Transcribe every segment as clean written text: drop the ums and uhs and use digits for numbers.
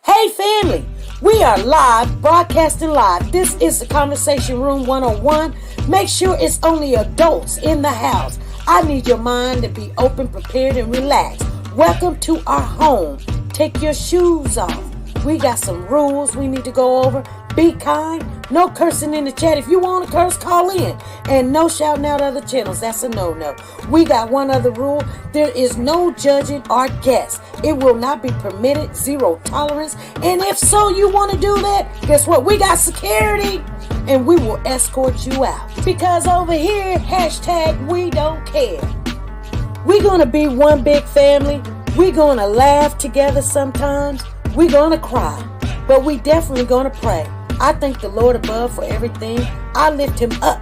Hey family, we are live, broadcasting live. This is the Conversation Room 101. Make sure it's only adults in the house. I need your mind to be open, prepared, and relaxed. Welcome to our home. Take your shoes off. We got some rules we need to go over. Be kind. No cursing in the chat. If you want to curse, call in. And no shouting out other channels. That's a no-no. We got one other rule. There is no judging our guests. It will not be permitted. Zero tolerance. And if so, you want to do that, guess what? We got security. And we will escort you out. Because over here, hashtag we don't care. We're going to be one big family. We're going to laugh together sometimes. We're going to cry. But we definitely going to pray. I thank the Lord above for everything. I lift him up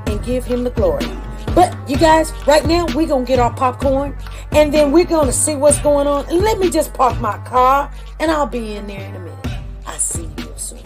and give him the glory. But you guys, right now, we're going to get our popcorn. And then we're going to see what's going on. And let me just park my car. And I'll be in there in a minute. I'll see you real soon.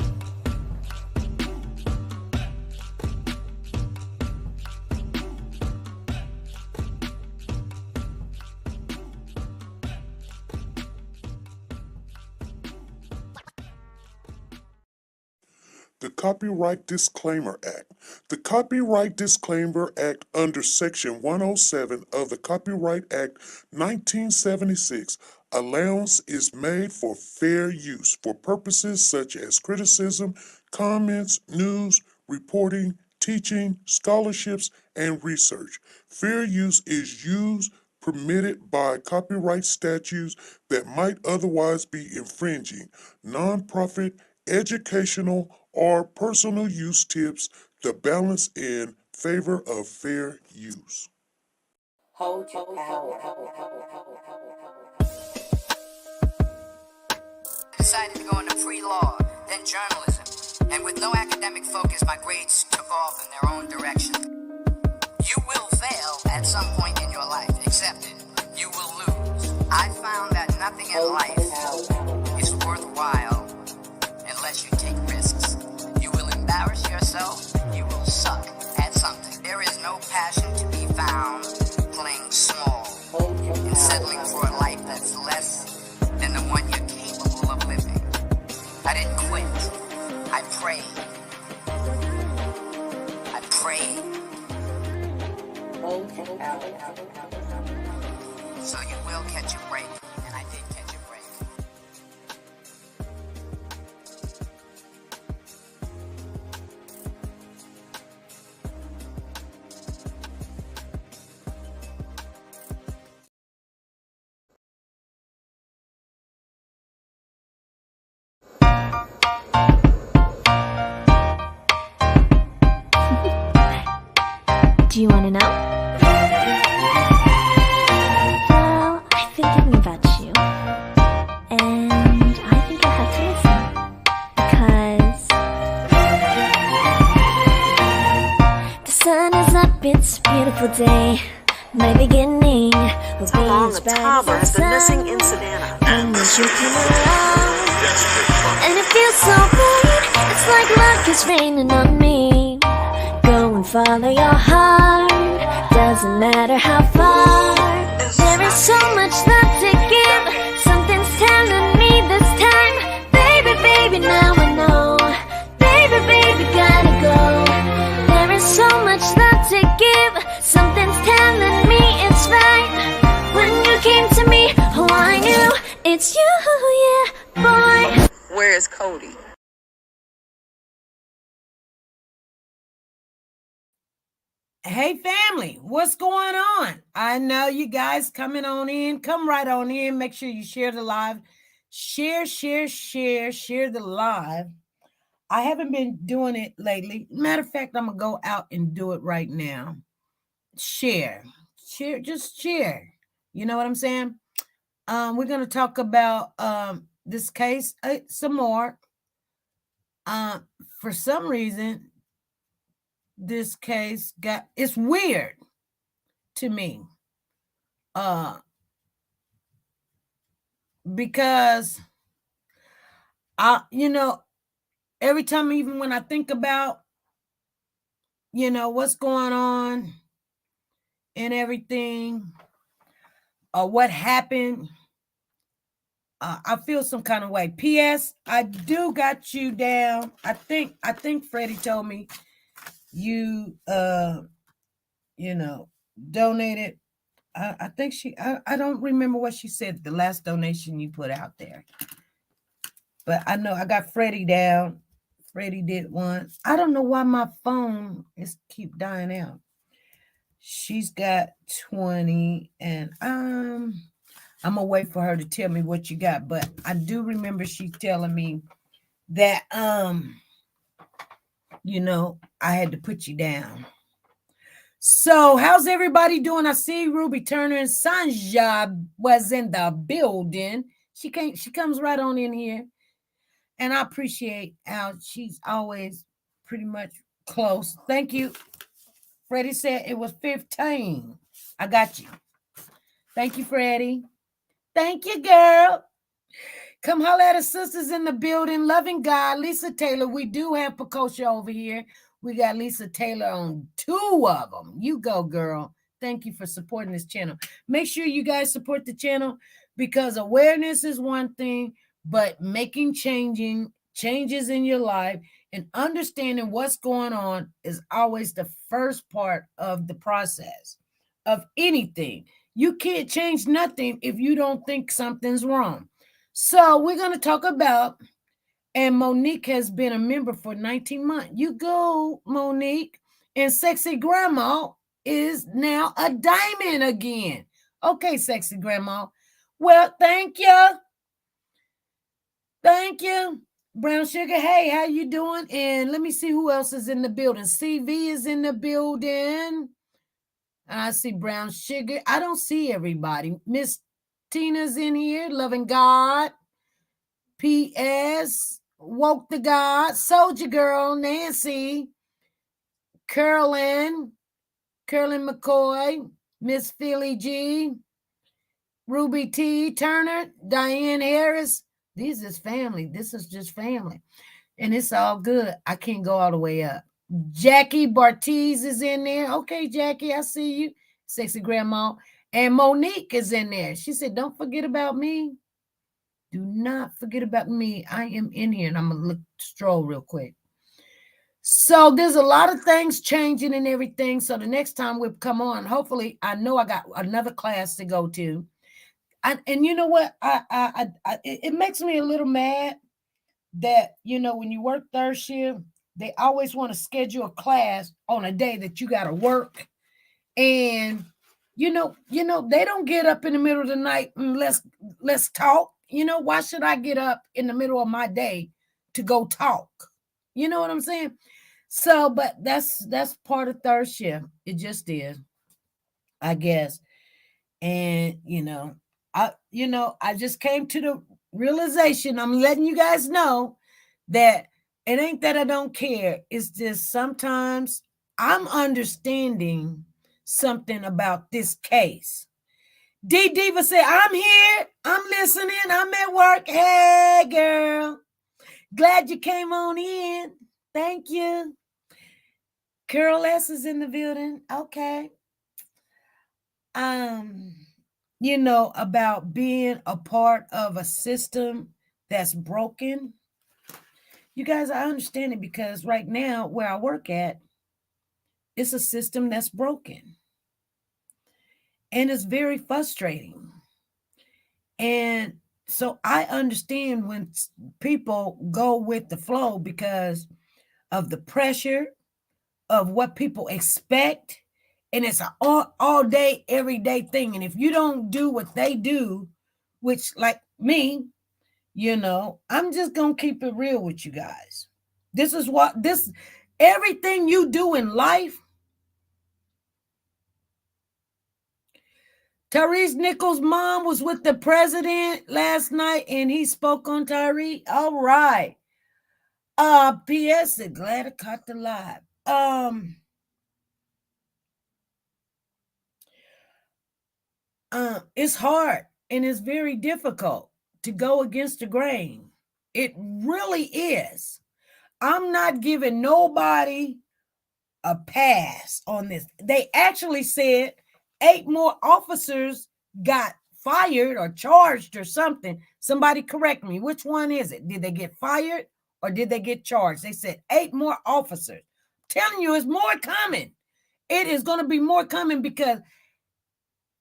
The Copyright Disclaimer Act. The Copyright Disclaimer Act under Section 107 of the Copyright Act 1976, allowance is made for fair use for purposes such as criticism, comments, news, reporting, teaching, scholarships, and research. Fair use is used permitted by copyright statutes that might otherwise be infringing. Nonprofit, educational, or personal use tips the balance in favor of fair use. Hold your power. Decided to go into pre-law, then journalism, and with no academic focus, my grades took off in their own direction. You will fail at some point in your life, accept it. You will lose. I found that nothing in life is worthwhile unless you take risks. You will embarrass yourself, you will suck at something. There is no passion to be found playing small and settling for a life that's less than the one you're capable of living. I didn't quit. I prayed. I prayed. So you will catch a break, and I did catch a break. Do you want to know? Well, I've been thinking about you, and I think you'll have to listen, because the sun is up, it's a beautiful day, my beginning will be as bright as the has been sun, missing in Savannah. and as you come around, and it feels so right, it's like luck is raining on me. Go and follow your heart, doesn't matter how far. There is so much love to give, something's telling me this time. Baby, baby, now I know. Baby, baby, gotta go. There is so much love to give, something's telling me it's right. When you came to me, oh I knew it's you, yeah, boy. Where is Cody? Hey family, what's going on? I know you guys coming on in. Come right on in. Make sure you share the live. Share the live. I haven't been doing it lately. Matter of fact, I'm going to go out and do it right now. Share, just share. You know what I'm saying? We're going to talk about this case some more. For some reason, this case it's weird to me. Because every time, even when I think about, what's going on and everything, or what happened, I feel some kind of way. P.S. I do got you down. I think Freddie told me you donated. I think I don't remember what she said, the last donation you put out there. But I know I got Freddie down. Freddie did one. I don't know why my phone is keep dying out. She's got 20, and I'm gonna wait for her to tell me what you got. But I do remember she telling me that I had to put you down. So how's everybody doing? I see Ruby Turner and Sanja was in the building. She comes right on in here. And I appreciate how she's always pretty much close. Thank you. Freddie said it was 15. I got you. Thank you, Freddie. Thank you, girl. Come holler at us sisters in the building. Loving God, Lisa Taylor. We do have Pecosha over here. We got Lisa Taylor on 2 of them. You go, girl. Thank you for supporting this channel. Make sure you guys support the channel because awareness is one thing, but making changes in your life and understanding what's going on is always the first part of the process of anything. You can't change nothing if you don't think something's wrong. So we're going to talk about, and Monique has been a member for 19 months. You go, Monique. And Sexy Grandma is now a diamond again. Okay, Sexy Grandma. Well, thank you. Thank you. Brown Sugar, hey, how you doing? And let me see who else is in the building. CV is in the building. I see Brown Sugar. I don't see everybody. Miss Tina's in here. Loving God. P.S. Woke the God. Soldier Girl. Nancy. Carolyn McCoy. Miss Philly G. Ruby T. Turner. Diane Harris. This is family. This is just family. And it's all good. I can't go all the way up. Jackie Bartiz is in there. Okay, Jackie, I see you. Sexy Grandma. And Monique is in there. She said, don't forget about me. Do not forget about me. I am in here. And I'm going to stroll real quick. So there's a lot of things changing and everything. So the next time we come on, hopefully, I know I got another class to go to. And you know what? It makes me a little mad that, when you work third shift, they always want to schedule a class on a day that you got to work. And, they don't get up in the middle of the night and let's talk. Why should I get up in the middle of my day to go talk? You know what I'm saying? So, but that's part of third shift. It just is, I guess. And, I just came to the realization, I'm letting you guys know that it ain't that I don't care. It's just sometimes I'm understanding something about this case. D Diva said, I'm here. I'm listening. I'm at work. Hey, girl. Glad you came on in. Thank you. Carol S is in the building. Okay. About being a part of a system that's broken. You guys, I understand it because right now where I work at, it's a system that's broken. And it's very frustrating. And so I understand when people go with the flow because of the pressure of what people expect. And it's an all day, everyday thing. And if you don't do what they do, which like me, I'm just going to keep it real with you guys. Everything you do in life. Tyre Nichols' mom was with the president last night and he spoke on Tyree. All right. P.S. Glad I caught the live. It's hard and it's very difficult to go against the grain. It really is. I'm not giving nobody a pass on this. They actually said 8 more officers got fired or charged or something. Somebody correct me. Which one is it? Did they get fired or did they get charged? They said 8 more officers. I'm telling you, it's more coming. It is going to be more coming because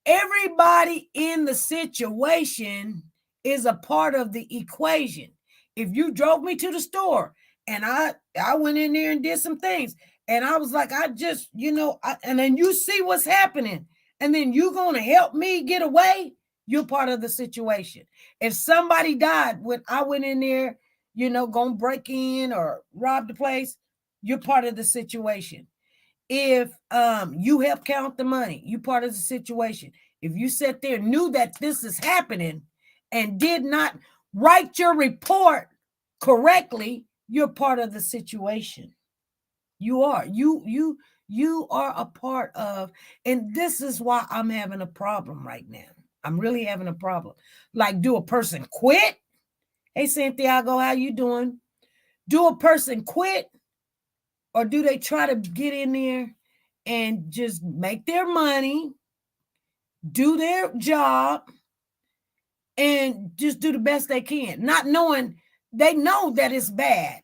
everybody in the situation is a part of the equation. If you drove me to the store and I went in there and did some things and I was like, I just, and then you see what's happening and then you're going to help me get away, you're part of the situation. If somebody died when I went in there, going to break in or rob the place, you're part of the situation. If you help count the money, you part of the situation. If you sat there and knew that this is happening and did not write your report correctly, you're part of the situation. You are. You are a part of, and this is why I'm having a problem right now. I'm really having a problem. Like, do a person quit? Hey, Santiago, how you doing? Do a person quit? Or do they try to get in there and just make their money, do their job, and just do the best they can, not knowing they know that it's bad.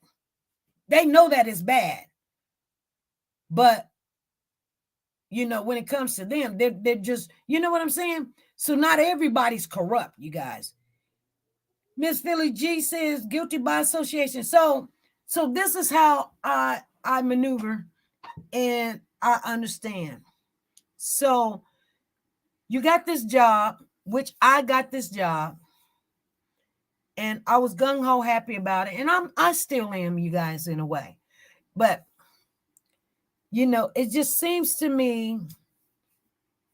They know that it's bad. But, when it comes to them, they're just, you know what I'm saying? So not everybody's corrupt, you guys. Miss Philly G says guilty by association. So this is how I maneuver and I understand. So you got this job, which I got this job, and I was gung-ho happy about it. And I still am, you guys, in a way. But, it just seems to me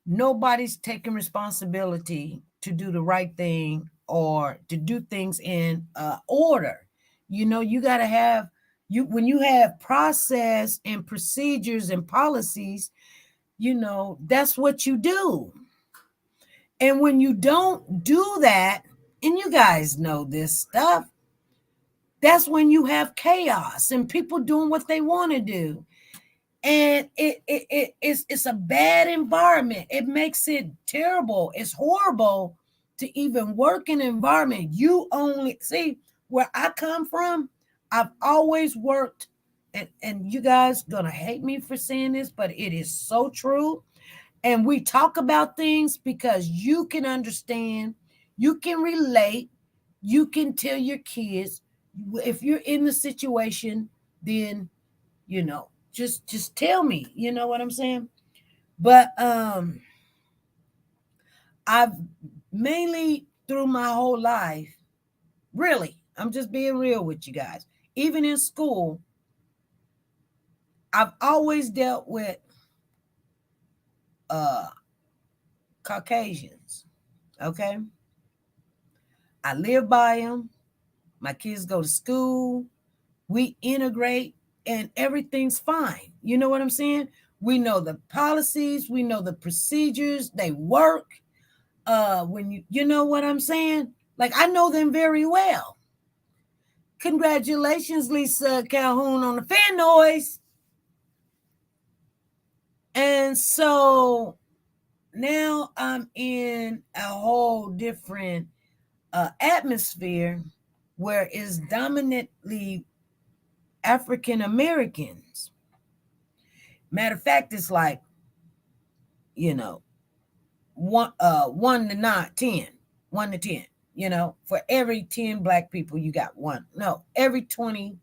nobody's taking responsibility to do the right thing or to do things in order. You got to have, when you have process and procedures and policies, that's what you do. And when you don't do that, and you guys know this stuff, that's when you have chaos and people doing what they want to do. And it's a bad environment. It makes it terrible. It's horrible to even work in an environment. You only see where I come from. I've always worked, and you guys gonna hate me for saying this, but it is so true. And we talk about things because you can understand, you can relate, you can tell your kids. If you're in the situation, then just tell me, you know what I'm saying? But I've mainly through my whole life, really, I'm just being real with you guys. Even in school, I've always dealt with Caucasians. Okay. I live by them. My kids go to school. We integrate and everything's fine. You know what I'm saying? We know the policies. We know the procedures. They work. When you know what I'm saying? Like, I know them very well. Congratulations, Lisa Calhoun, on the fan noise. And so now I'm in a whole different atmosphere where it's dominantly African Americans. Matter of fact, it's like, 1 to 10, 1 to 10. For every 10 black people, you got one. No, every 20.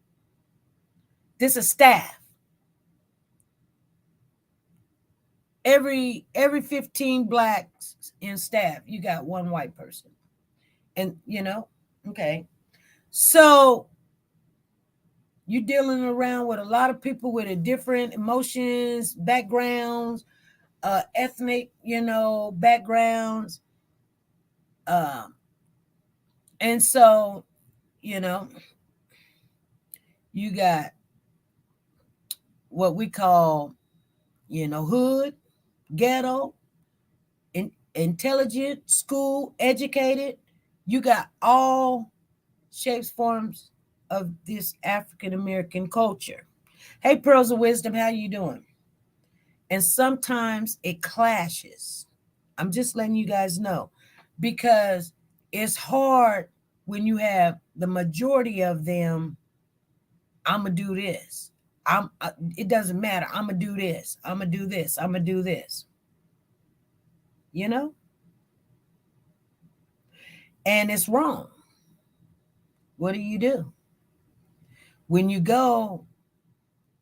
This is staff. Every 15 blacks in staff, you got one white person. And, okay. So you're dealing around with a lot of people with a different emotions, backgrounds, ethnic, backgrounds. And so, you got what we call, hood, ghetto, intelligent, school, educated. You got all shapes, forms of this African American culture. Hey, Pearls of Wisdom, how you doing? And sometimes it clashes. I'm just letting you guys know. because it's hard when you have the majority of them. I'm gonna do this. It doesn't matter. I'm gonna do this. I'm gonna do this. I'm gonna do this. You know, and it's wrong. What do? When you go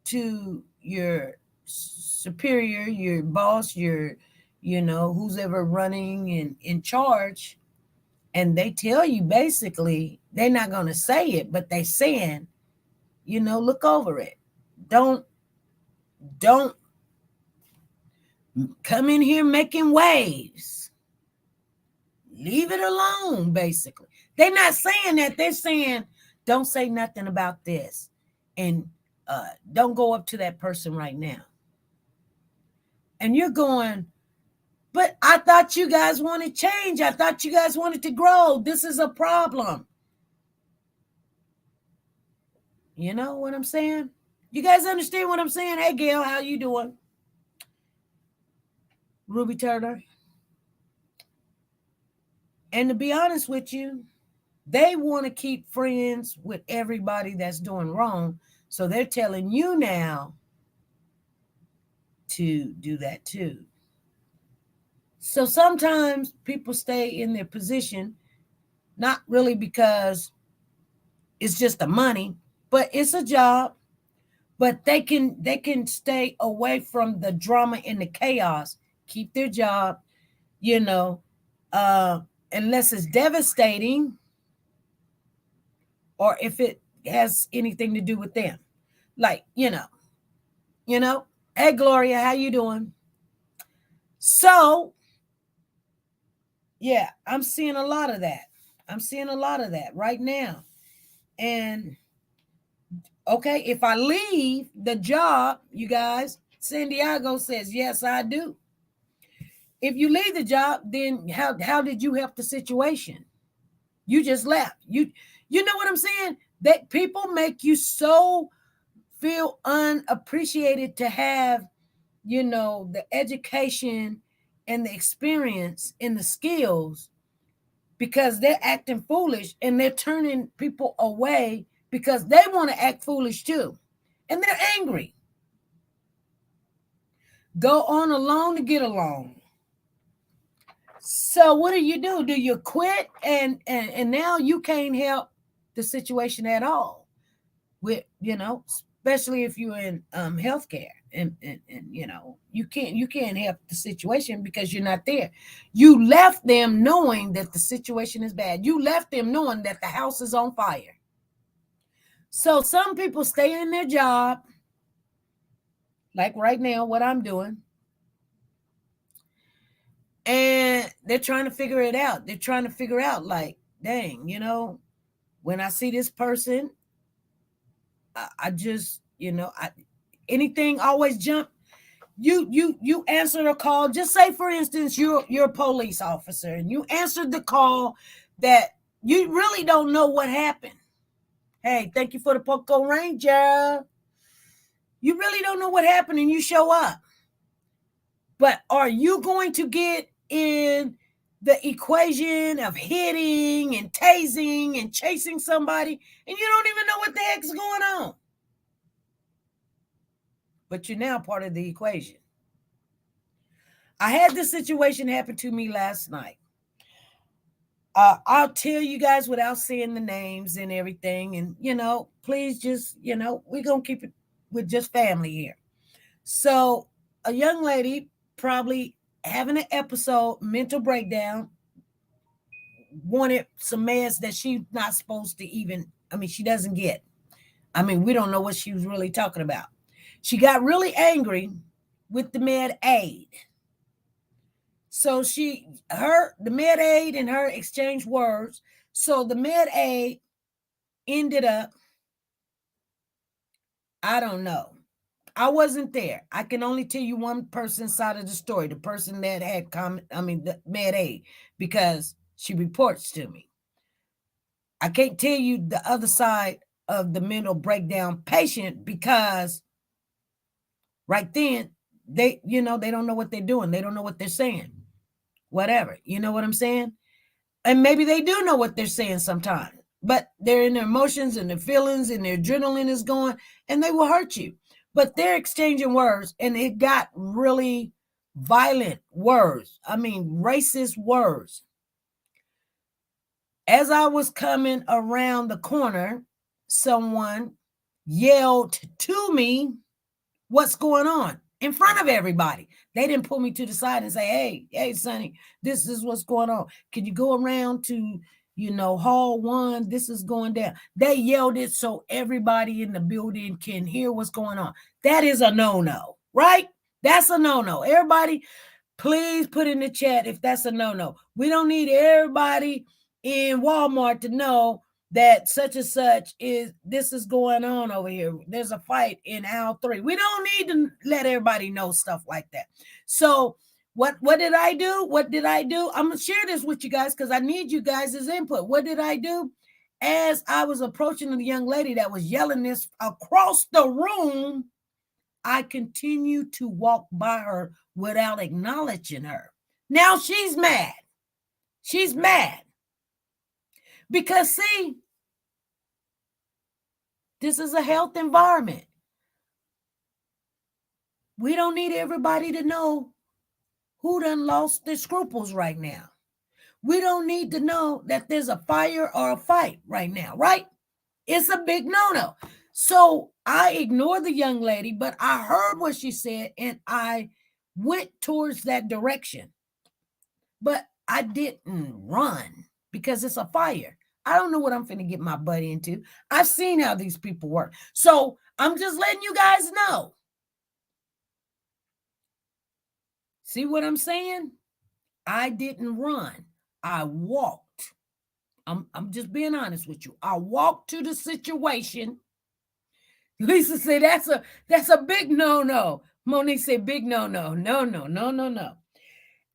to your superior, your boss, who's ever running and in charge, and they tell you basically, they're not going to say it, but they saying, look over it. Don't come in here making waves. Leave it alone, basically. They're not saying that. They're saying, don't say nothing about this. And don't go up to that person right now. And you're going, but I thought you guys wanted change. I thought you guys wanted to grow. This is a problem. You know what I'm saying? You guys understand what I'm saying? Hey, Gail, how you doing? Ruby Turner. And to be honest with you, they want to keep friends with everybody that's doing wrong. So they're telling you now to do that too. So sometimes people stay in their position, not really because it's just the money, but it's a job. But they can stay away from the drama and the chaos, keep their job, unless it's devastating or if it has anything to do with them. Like, hey, Gloria, how you doing? So, yeah, I'm seeing a lot of that. I'm seeing a lot of that right now. And, okay, if I leave the job, you guys, San Diego says, yes, I do. If you leave the job, then how did you help the situation? You just left. You know what I'm saying? That people make you so feel unappreciated to have, the education and the experience and the skills, because they're acting foolish and they're turning people away because they want to act foolish too. And they're angry. Go on alone to get along. So what do? Do you quit and now you can't help the situation at all? With, especially if you're in healthcare and you can't help the situation because you're not there. You left them knowing that the situation is bad. You left them knowing that the house is on fire. So some people stay in their job, like right now, what I'm doing. And they're trying to figure it out. They're trying to figure out, like, dang, when I see this person, I just, anything always jump. You answer a call. Just say, for instance, you're a police officer and you answered the call that you really don't know what happened. Hey, thank you for the Poco Ranger. You really don't know what happened and you show up. But are you going to get in the equation of hitting and tasing and chasing somebody and you don't even know what the heck's going on? But you're now part of the equation. I had this situation happen to me last night. I'll tell you guys without saying the names and everything. And, please just, we're going to keep it with just family here. So a young lady probably having an episode, mental breakdown, wanted some meds that she's not supposed to even, she doesn't get. We don't know what she was really talking about. She got really angry with the med aid. So the med aid and her exchanged words. So the med aid ended up, I don't know. I wasn't there. I can only tell you one person's side of the story, the person that had the med aid, because she reports to me. I can't tell you the other side of the mental breakdown patient because right then they don't know what they're doing. They don't know what they're saying. Whatever. You know what I'm saying? And maybe they do know what they're saying sometimes, but they're in their emotions and their feelings and their adrenaline is going, and they will hurt you. But they're exchanging words, and it got really violent words. I mean, racist words. As I was coming around the corner, someone yelled to me, "What's going on?" in front of everybody. They didn't pull me to the side and say, hey, Sonny, this is what's going on. Can you go around to, hall 1? This is going down. They yelled it so everybody in the building can hear what's going on. That is a no-no, right? That's a no-no. Everybody, please put in the chat if that's a no-no. We don't need everybody in Walmart to know that such and such this is going on over here. There's a fight in aisle 3. We don't need to let everybody know stuff like that. So what did I do? I'm gonna share this with you guys because I need you guys' input. What did I do? As I was approaching the young lady that was yelling this across the room, I continued to walk by her without acknowledging her. Now she's mad. She's mad. Because see, this is a health environment. We don't need everybody to know who done lost their scruples right now. We don't need to know that there's a fire or a fight right now, right? It's a big no-no. So I ignored the young lady, but I heard what she said and I went towards that direction. But I didn't run because it's a fire. I don't know what I'm finna get my butt into. I've seen how these people work. So I'm just letting you guys know. See what I'm saying? I didn't run. I walked. I'm just being honest with you. I walked to the situation. Lisa said, that's a big no-no. Monique said, big no-no. No.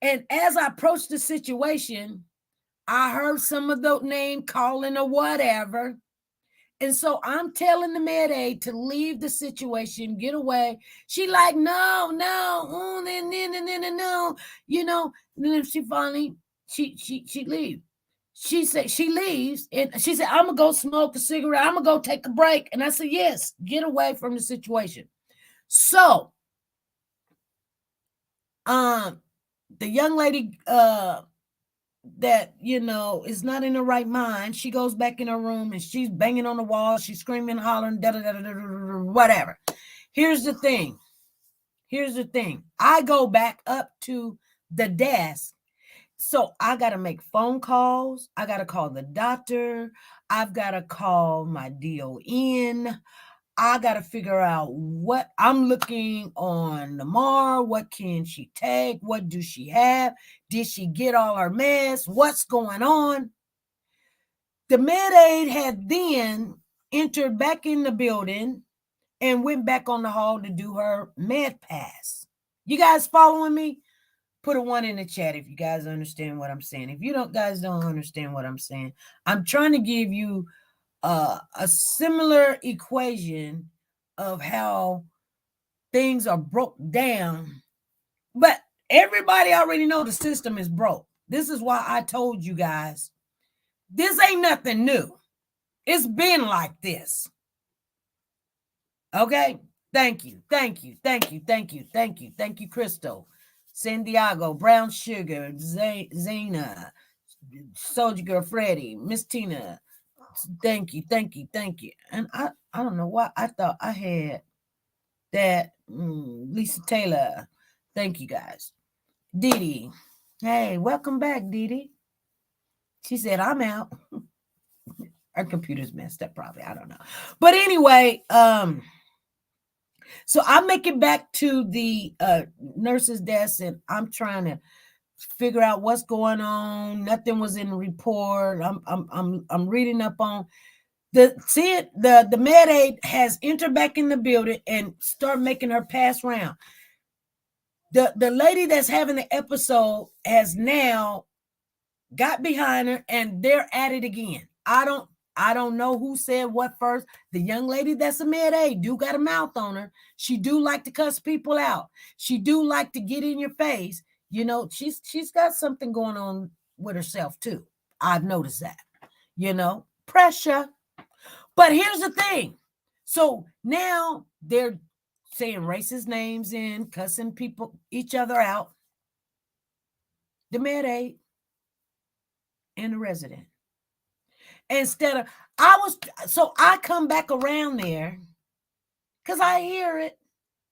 And as I approached the situation, I heard some of the name calling or whatever. And so I'm telling the med aide to leave the situation, get away. She like, no, no. And then she finally, she leaves. She said, she leaves. And she said, I'm going to go smoke a cigarette. I'm going to go take a break. And I said, yes, get away from the situation. So, the young lady, that is not in the right mind, she goes back in her room and she's banging on the wall, she's screaming, hollering, whatever. Here's the thing. I go back up to the desk, so I got to make phone calls. I got to call the doctor. I've got to call my DON. I got to figure out what I'm looking on Lamar. What can she take? What do she have? Did she get all her meds? What's going on? The med aide had then entered back in the building and went back on the hall to do her med pass. You guys following me? Put a 1 in the chat if you guys understand what I'm saying. If you guys don't understand what I'm saying, I'm trying to give you a similar equation of how things are broke down, but everybody already know the system is broke. This is why I told you guys, this ain't nothing new. It's been like this. Okay. Thank you, Crystal, Santiago, Brown Sugar, Zena, Soldier Girl, Freddie, Miss Tina. Thank you. And I don't know why I thought I had that. Lisa Taylor. Thank you guys. Didi. Hey, welcome back, Didi. She said, I'm out. Her computer's messed up probably. I don't know. But anyway, so I make it back to the nurse's desk and I'm trying to figure out what's going on. Nothing was in the report. I'm reading up on the med aide has entered back in the building and start making her pass round. The lady that's having the episode has now got behind her and they're at it again. I don't know who said what first. The young lady that's a med aide do got a mouth on her. She do like to cuss people out. She do like to get in your face. She's got something going on with herself too. I've noticed that, pressure. But here's the thing. So now they're saying racist names and cussing each other out. The med aid and the resident. Instead of, I come back around there because I hear it,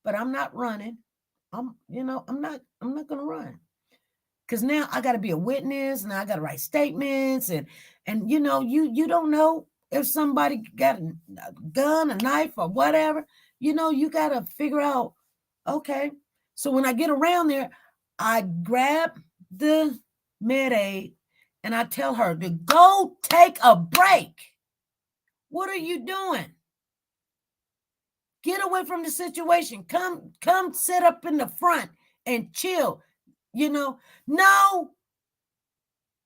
but I'm not running. I'm not going to run. Because now I got to be a witness and I got to write statements and you don't know if somebody got a gun, a knife or whatever, you got to figure out, okay. So when I get around there, I grab the med aid and I tell her to go take a break. What are you doing? Get away from the situation. Come sit up in the front and chill. No,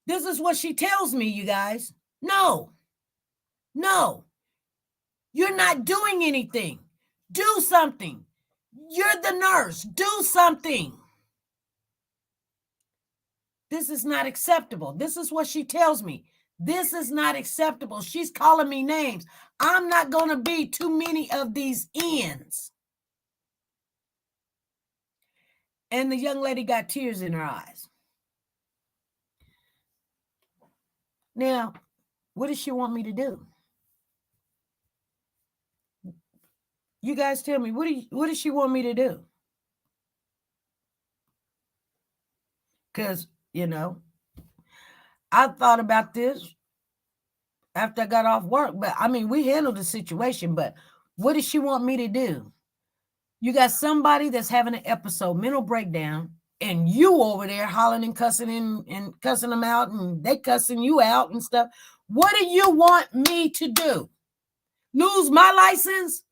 this is what she tells me, you guys. No, you're not doing anything. Do something. You're the nurse. Do something. This is not acceptable. This is what she tells me. This is not acceptable. She's calling me names. I'm not going to be too many of these ends. And the young lady got tears in her eyes. Now, what does she want me to do? You guys tell me, what does she want me to do? Because, I thought about this after I got off work, but we handled the situation, but what does she want me to do? You got somebody that's having an episode, mental breakdown, and you over there hollering and cussing and cussing them out, and they cussing you out and stuff. What do you want me to do? Lose my license?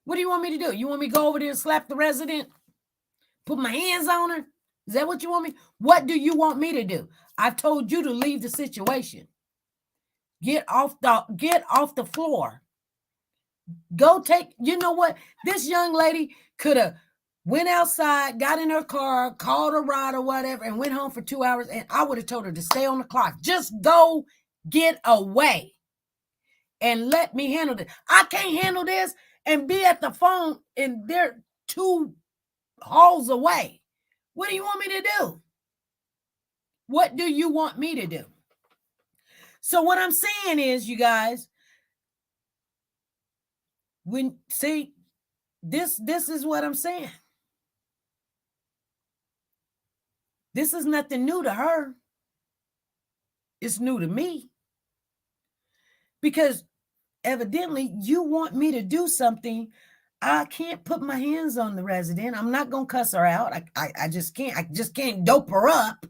What do you want me to do? You want me to go over there and slap the resident? Put my hands on her? Is that what you want me? What do you want me to do? I've told you to leave the situation. Get off the floor. Go take, you know what? This young lady could have went outside, got in her car, called a ride or whatever, and went home for 2 hours, and I would have told her to stay on the clock. Just go get away and let me handle this. I can't handle this and be at the phone and they're 2 halls away. What do you want me to do? What do you want me to do? So what I'm saying is, you guys, this is what I'm saying. This is nothing new to her. It's new to me. Because evidently you want me to do something. I can't put my hands on the resident. I'm not going to cuss her out. I just can't. I just can't dope her up.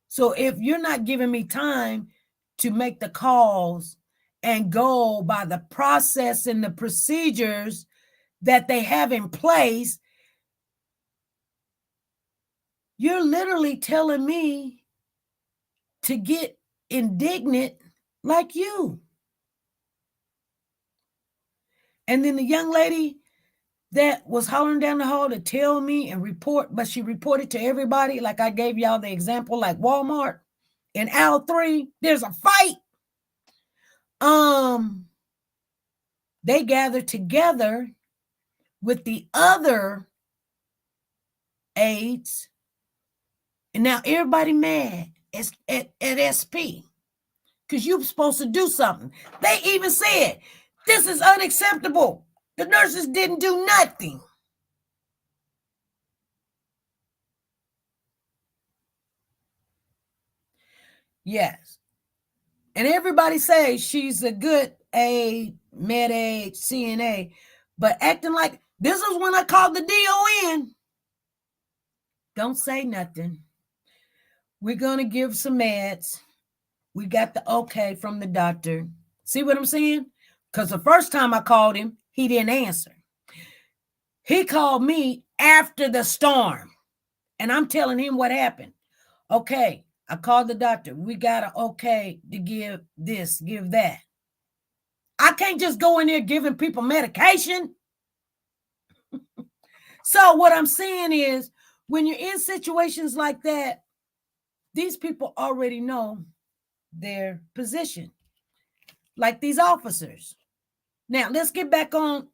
So if you're not giving me time to make the calls and go by the process and the procedures that they have in place, you're literally telling me to get indignant like you. And then the young lady that was hollering down the hall to tell me and report, but she reported to everybody, like I gave y'all the example, like Walmart in aisle 3, there's a fight. They gathered together with the other aides, and now everybody mad at SP because you're supposed to do something. They even said, this is unacceptable. The nurses didn't do nothing. Yes. And everybody says she's a good aide, med aide, CNA, but acting like this is when I called the DON. Don't say nothing. We're going to give some meds. We got the okay from the doctor. See what I'm saying? Because the first time I called him, he didn't answer. He called me after the storm, and I'm telling him what happened. Okay, I called the doctor. We got an okay to give this, give that. I can't just go in there giving people medication. So what I'm saying is, when you're in situations like that, these people already know their position, like these officers. Now, let's get back on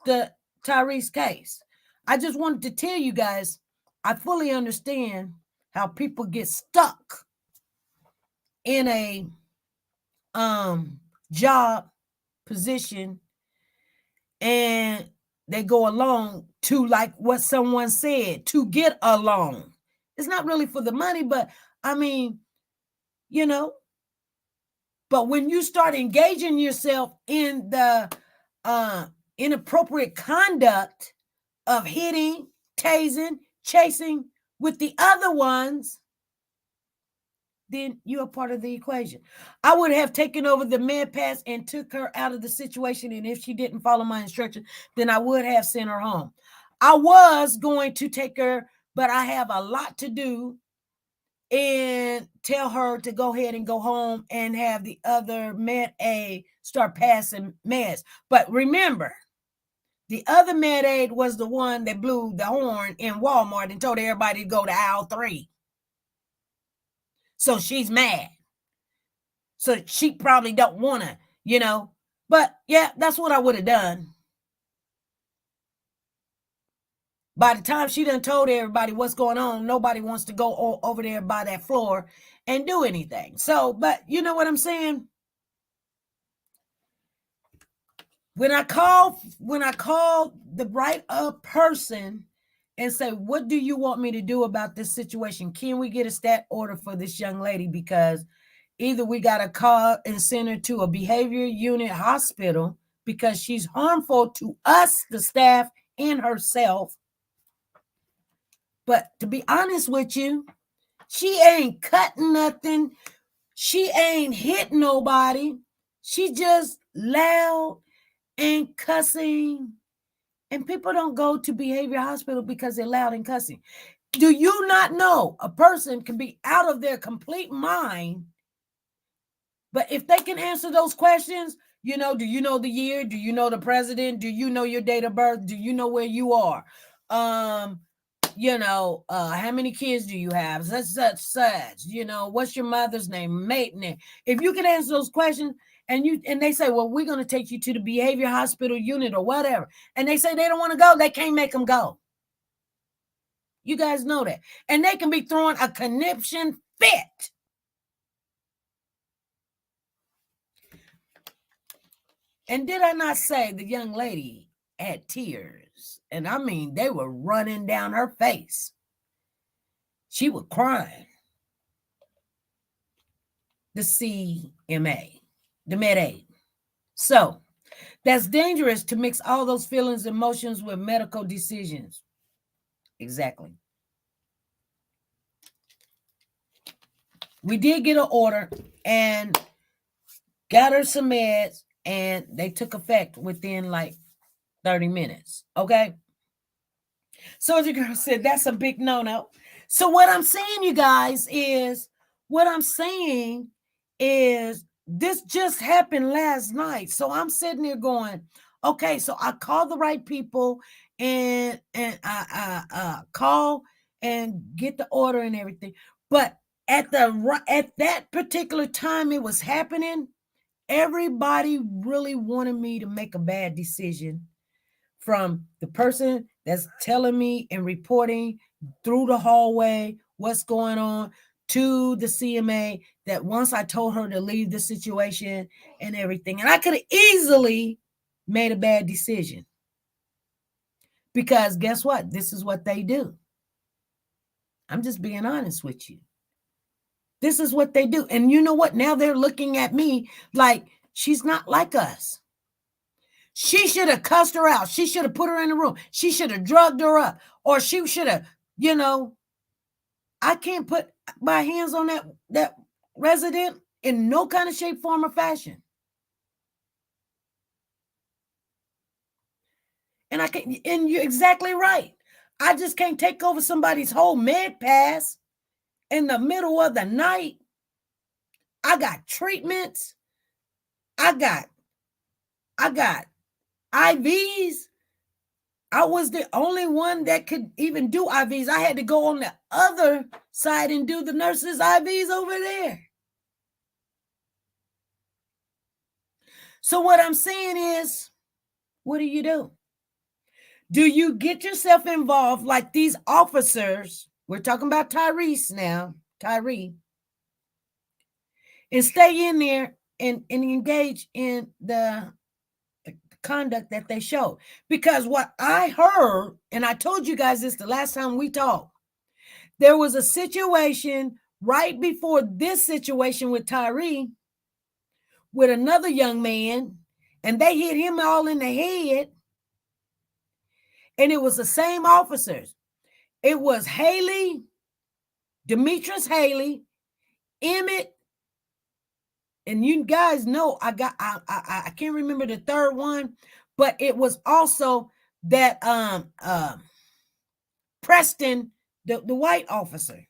the Tyree's case. I just wanted to tell you guys, I fully understand how people get stuck in a job position and they go along to, like what someone said, to get along. It's not really for the money, but I mean, you know, but when you start engaging yourself in the inappropriate conduct of hitting, tasing, chasing with the other ones, then you're part of the equation. I would have taken over the med pass and took her out of the situation. And if she didn't follow my instructions, then I would have sent her home. I was going to take her, but I have a lot to do and tell her to go ahead and go home and have the other med aid start passing meds. But remember, the other med aid was the one that blew the horn in Walmart and told everybody to go to aisle 3. So she's mad. So she probably don't want to, But yeah, that's what I would have done. By the time she done told everybody what's going on, nobody wants to go over there by that floor and do anything. So, but you know what I'm saying? When I call the right person and say, what do you want me to do about this situation? Can we get a stat order for this young lady? Because either we got to call and send her to a behavior unit hospital because she's harmful to us, the staff, and herself. But to be honest with you, she ain't cutting nothing. She ain't hitting nobody. She just loud and cussing. And people don't go to behavior hospital because they're loud and cussing. Do you not know a person can be out of their complete mind? But if they can answer those questions, do you know the year? Do you know the president? Do you know your date of birth? Do you know where you are? How many kids do you have? Such. What's your mother's name? Mate name. If you can answer those questions and they say, well, we're going to take you to the behavior hospital unit or whatever. And they say they don't want to go. They can't make them go. You guys know that. And they can be throwing a conniption fit. And did I not say the young lady had tears? And I mean, they were running down her face. She was crying. The CMA, the med aid. So that's dangerous to mix all those feelings, emotions with medical decisions. Exactly. We did get an order and got her some meds, and they took effect within like 30 minutes. Okay. So as the girl said, that's a big no-no. So what I'm saying, you guys, is this just happened last night. So I'm sitting there going, okay, so I call the right people and I call and get the order and everything. But at that particular time it was happening, everybody really wanted me to make a bad decision, from the person that's telling me and reporting through the hallway what's going on to the CMA, that once I told her to leave the situation and everything. And I could have easily made a bad decision, because guess what? This is what they do. I'm just being honest with you. This is what they do. And you know what? Now they're looking at me like she's not like us. She should have cussed her out. She should have put her in the room. She should have drugged her up. Or she should have, I can't put my hands on that resident in no kind of shape, form, or fashion. And you're exactly right. I just can't take over somebody's whole med pass in the middle of the night. I got treatments. I got IVs. I was the only one that could even do IVs. I had to go on the other side and do the nurses' IVs over there. So what I'm saying is, what do? Do you get yourself involved like these officers? We're talking about Tyree now, Tyree. And stay in there and engage in the conduct that they show. Because what I heard, and I told you guys this the last time we talked, there was a situation right before this situation with Tyree with another young man, and they hit him all in the head. And it was the same officers. It was Haley, Demetrius Haley, Emmett, and you guys know I can't remember the third one, but it was also that Preston, the white officer.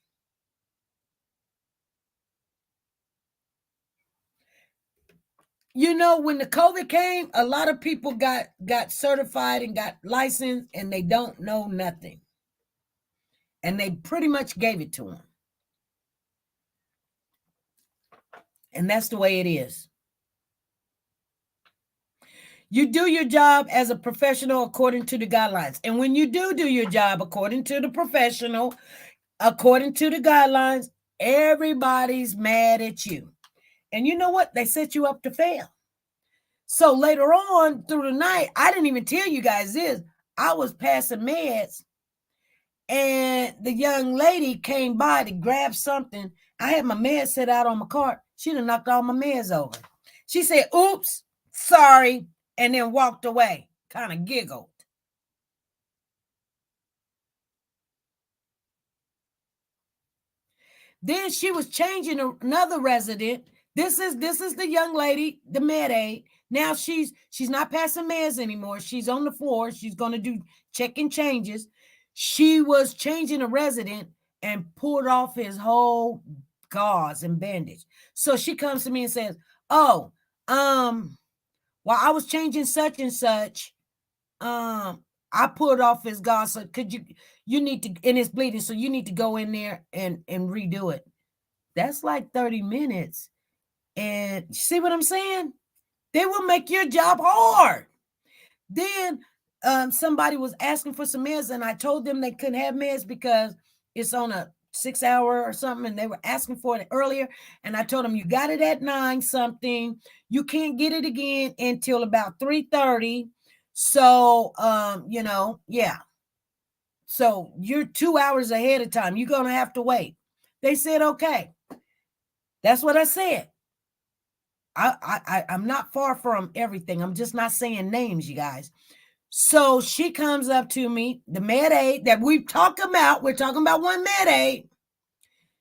You know, when the COVID came, a lot of people got certified and got licensed, and they don't know nothing. And they pretty much gave it to them. And that's the way it is. You do your job as a professional according to the guidelines. And when you do your job according to the professional, according to the guidelines, everybody's mad at you. And you know what? They set you up to fail. So later on through the night, I didn't even tell you guys this. I was passing meds, and the young lady came by to grab something. I had my meds set out on my cart. She done knocked all my meds over. She said, "Oops, sorry," and then walked away, kind of giggled. Then she was changing another resident. This is the young lady, the med aide. Now she's not passing meds anymore. She's on the floor. She's going to do check-in changes. She was changing a resident and pulled off his whole gauze and bandage. So she comes to me and says, "Oh, while I was changing such and such, I pulled off his gauze. So could you need to, and it's bleeding, so you need to go in there and redo it." That's like 30 minutes. And you see what I'm saying? They will make your job hard. Then somebody was asking for some meds, and I told them they couldn't have meds because it's on a 6-hour or something, and they were asking for it earlier. And I told them, you got it at 9 something. You can't get it again until about 3:30. So, yeah. So you're 2 hours ahead of time. You're going to have to wait. They said, okay. That's what I said. I'm not far from everything. I'm just not saying names, you guys. So she comes up to me, the med aide that we're talking about one med aide.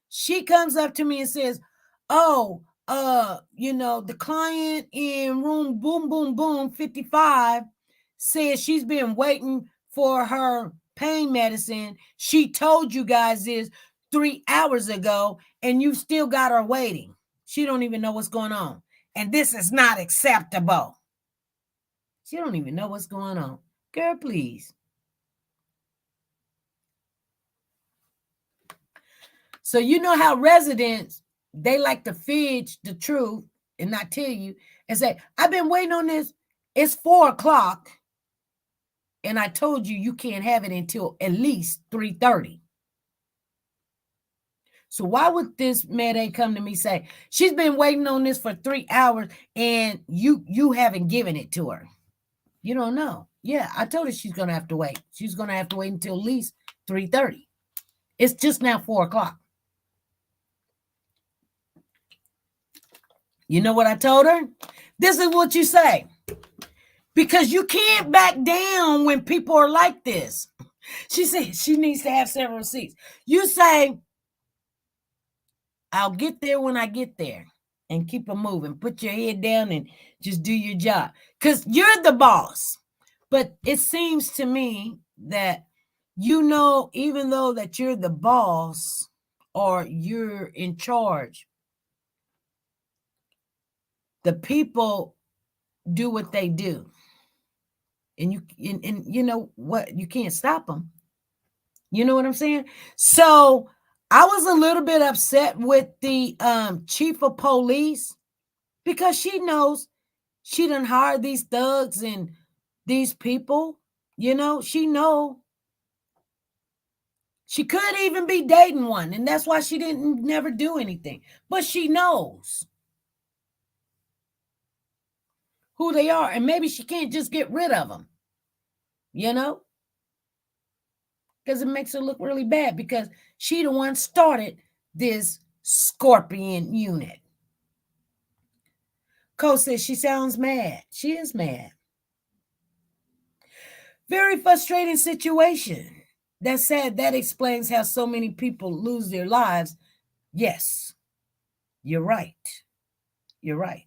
She comes up to me and says, "Oh, the client in room boom, boom, boom 55 says she's been waiting for her pain medicine. She told you guys this 3 hours ago, and you still got her waiting. She don't even know what's going on. And this is not acceptable." She don't even know what's going on. Girl, please. So you know how residents, they like to fudge the truth and not tell you and say, "I've been waiting on this. It's 4:00. And I told you you can't have it until at least 3:30. So why would this med aide come to me say, "She's been waiting on this for 3 hours and you haven't given it to her"? You don't know. Yeah, I told her she's going to have to wait. She's going to have to wait until at least 3:30. It's just now 4:00. You know what I told her? This is what you say. Because you can't back down when people are like this. She said she needs to have several seats. You say, "I'll get there when I get there," and keep it moving. Put your head down and just do your job. Because you're the boss. But it seems to me that, even though that you're the boss or you're in charge, the people do what they do. and you know what? You can't stop them. You know what I'm saying? So I was a little bit upset with the chief of police because she knows she done hired these thugs and these people. You know, she know she could even be dating one, and that's why she didn't never do anything. But she knows who they are, and maybe she can't just get rid of them. You know, because it makes her look really bad because she the one started this scorpion unit. Cole says she sounds mad. She is mad. Very frustrating situation. That's sad. That explains how so many people lose their lives. Yes, you're right. You're right.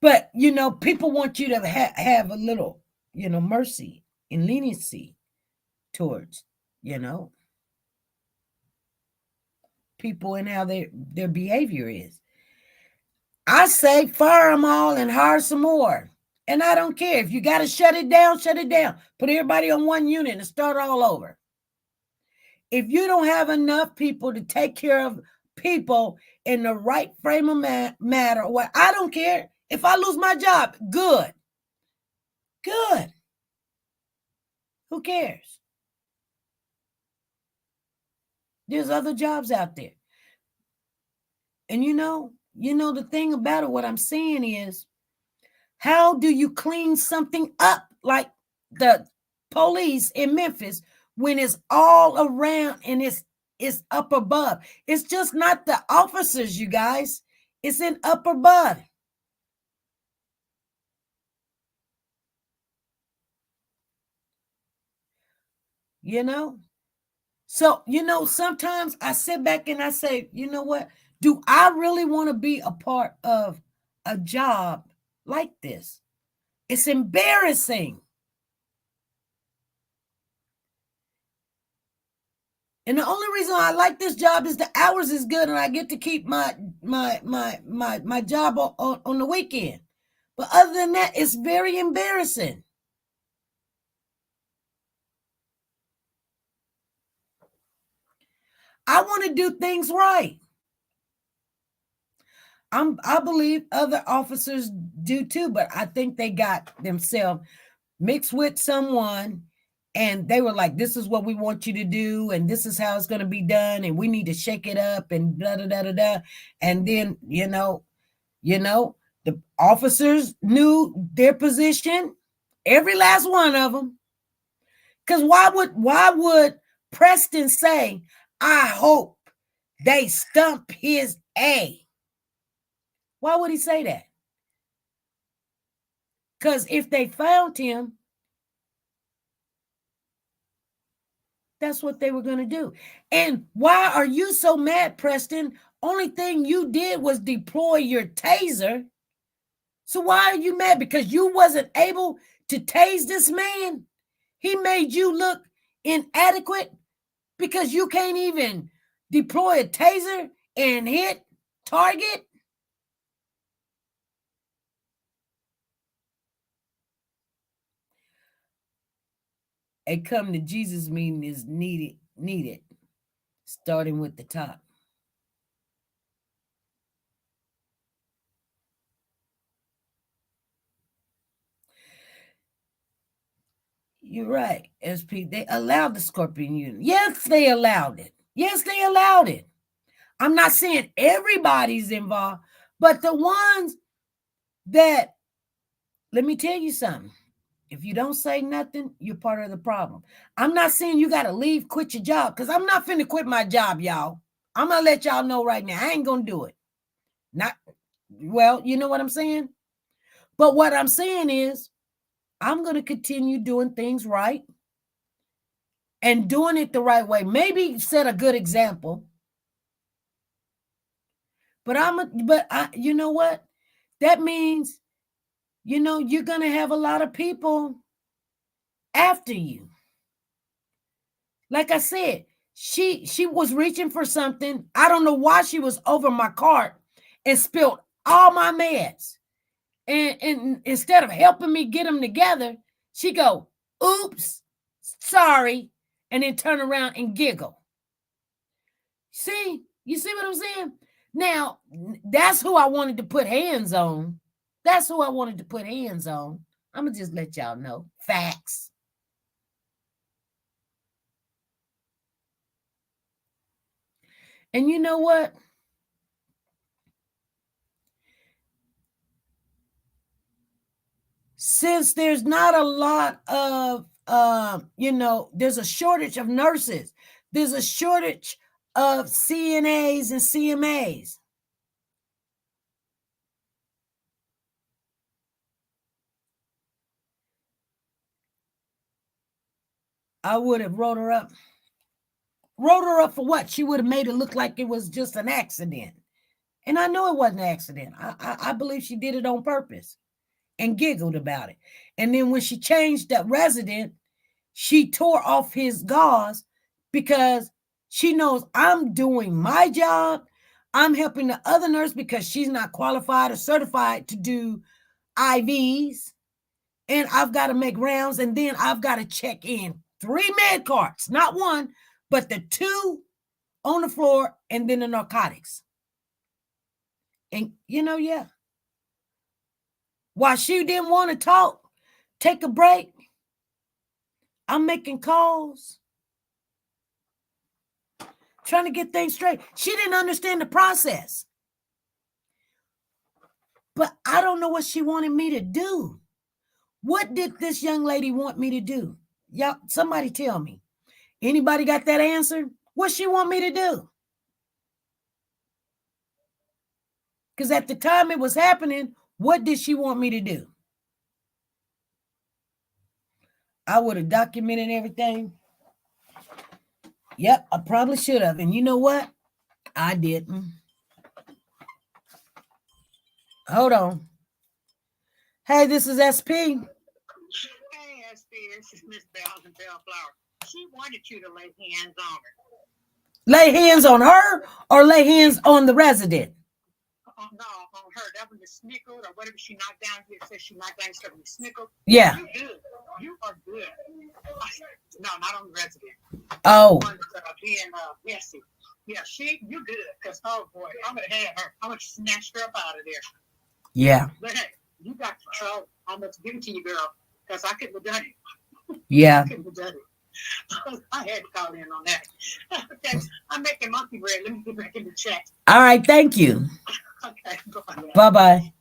But, you know, people want you to have a little, you know, mercy and leniency towards, you know, people and how their behavior is. I say fire them all and hire some more. And I don't care. If you got to shut it down, shut it down. Put everybody on one unit and start all over. If you don't have enough people to take care of people in the right frame of matter, well, I don't care. If I lose my job, good. Good. Who cares? There's other jobs out there. And you know the thing about it, what I'm saying is, how do you clean something up like the police in Memphis when it's all around and it's up above? It's just not the officers, you guys. It's in up above. You know? So, you know, sometimes I sit back and I say, you know what? Do I really want to be a part of a job like this? It's embarrassing. And the only reason I like this job is the hours is good and I get to keep my job on the weekend. But other than that, it's very embarrassing. I want to do things right. I believe other officers do too, but I think they got themselves mixed with someone and they were like, this is what we want you to do and this is how it's going to be done and we need to shake it up and blah, blah, blah, blah, blah. And then, you know, the officers knew their position, every last one of them. Because why would Preston say, I hope they stump his A? Why would he say that? Because if they found him, that's what they were going to do. And why are you so mad, Preston? Only thing you did was deploy your taser. So why are you mad? Because you wasn't able to tase this man? He made you look inadequate because you can't even deploy a taser and hit target? A come to Jesus meeting is needed, starting with the top. You're right, SP. They allowed the Scorpion unit. Yes, they allowed it. Yes, they allowed it. I'm not saying everybody's involved, but the ones that, let me tell you something. If you don't say nothing, you're part of the problem. I'm not saying you got to leave, quit your job, because I'm not finna quit my job, y'all. I'm going to let y'all know right now. I ain't going to do it. Well, you know what I'm saying? But what I'm saying is, I'm going to continue doing things right and doing it the right way. Maybe set a good example. But you know what? That means, you know, you're going to have a lot of people after you. Like I said, she was reaching for something. I don't know why she was over my cart and spilled all my meds. And instead of helping me get them together, she go, oops, sorry, and then turn around and giggle. See, you see what I'm saying? Now, that's who I wanted to put hands on. That's who I wanted to put hands on. I'm going to just let y'all know. Facts. And you know what? Since there's not a lot of, there's a shortage of nurses. There's a shortage of CNAs and CMAs. I would have wrote her up. Wrote her up for what? She would have made it look like it was just an accident. And I know it wasn't an accident. I believe she did it on purpose and giggled about it. And then when she changed that resident, she tore off his gauze because she knows I'm doing my job. I'm helping the other nurse because she's not qualified or certified to do IVs. And I've got to make rounds. And then I've got to check in 3 med carts, not one, but the 2 on the floor and then the narcotics. And, yeah. While she didn't want to talk, take a break, I'm making calls, trying to get things straight. She didn't understand the process. But I don't know what she wanted me to do. What did this young lady want me to do? Y'all, somebody tell me. Anybody got that answer? What she want me to do? Because at the time it was happening, what did she want me to do? I would have documented everything. Yep, I probably should have. And you know what? I didn't. Hold on. Hey, this is SP. Hey, SP, this is Miss Bells and Bellflower. She wanted you to lay hands on her. Lay hands on her or lay hands on the resident? No, on her. That was the snickled or whatever she knocked down here. Says she knocked down stuff and snickled. Yeah. You good. You are good. No, not on the resident. Oh. Being messy. Yeah, you good. Because, oh boy, I'm going to have her. I'm going to snatch her up out of there. Yeah. But hey, you got control. I'm going to give it to you, girl. Because I couldn't have done it. Yeah. I couldn't have done it. I had to call in on that. Okay, I'm making monkey bread. Let me get back in the chat. All right, thank you. Okay, Bye-bye.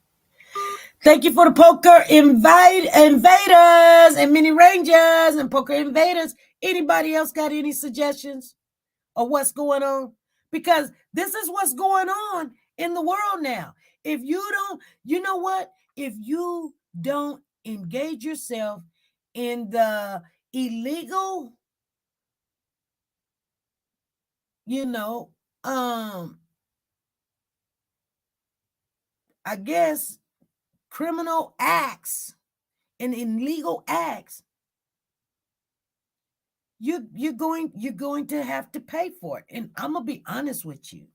Thank you for the poker invaders and mini rangers and poker invaders. Anybody else got any suggestions of what's going on? Because this is what's going on in the world now. If you don't, you know what? If you don't engage yourself in the illegal, I guess criminal acts and illegal acts, you're going to have to pay for it. And I'm gonna be honest with you.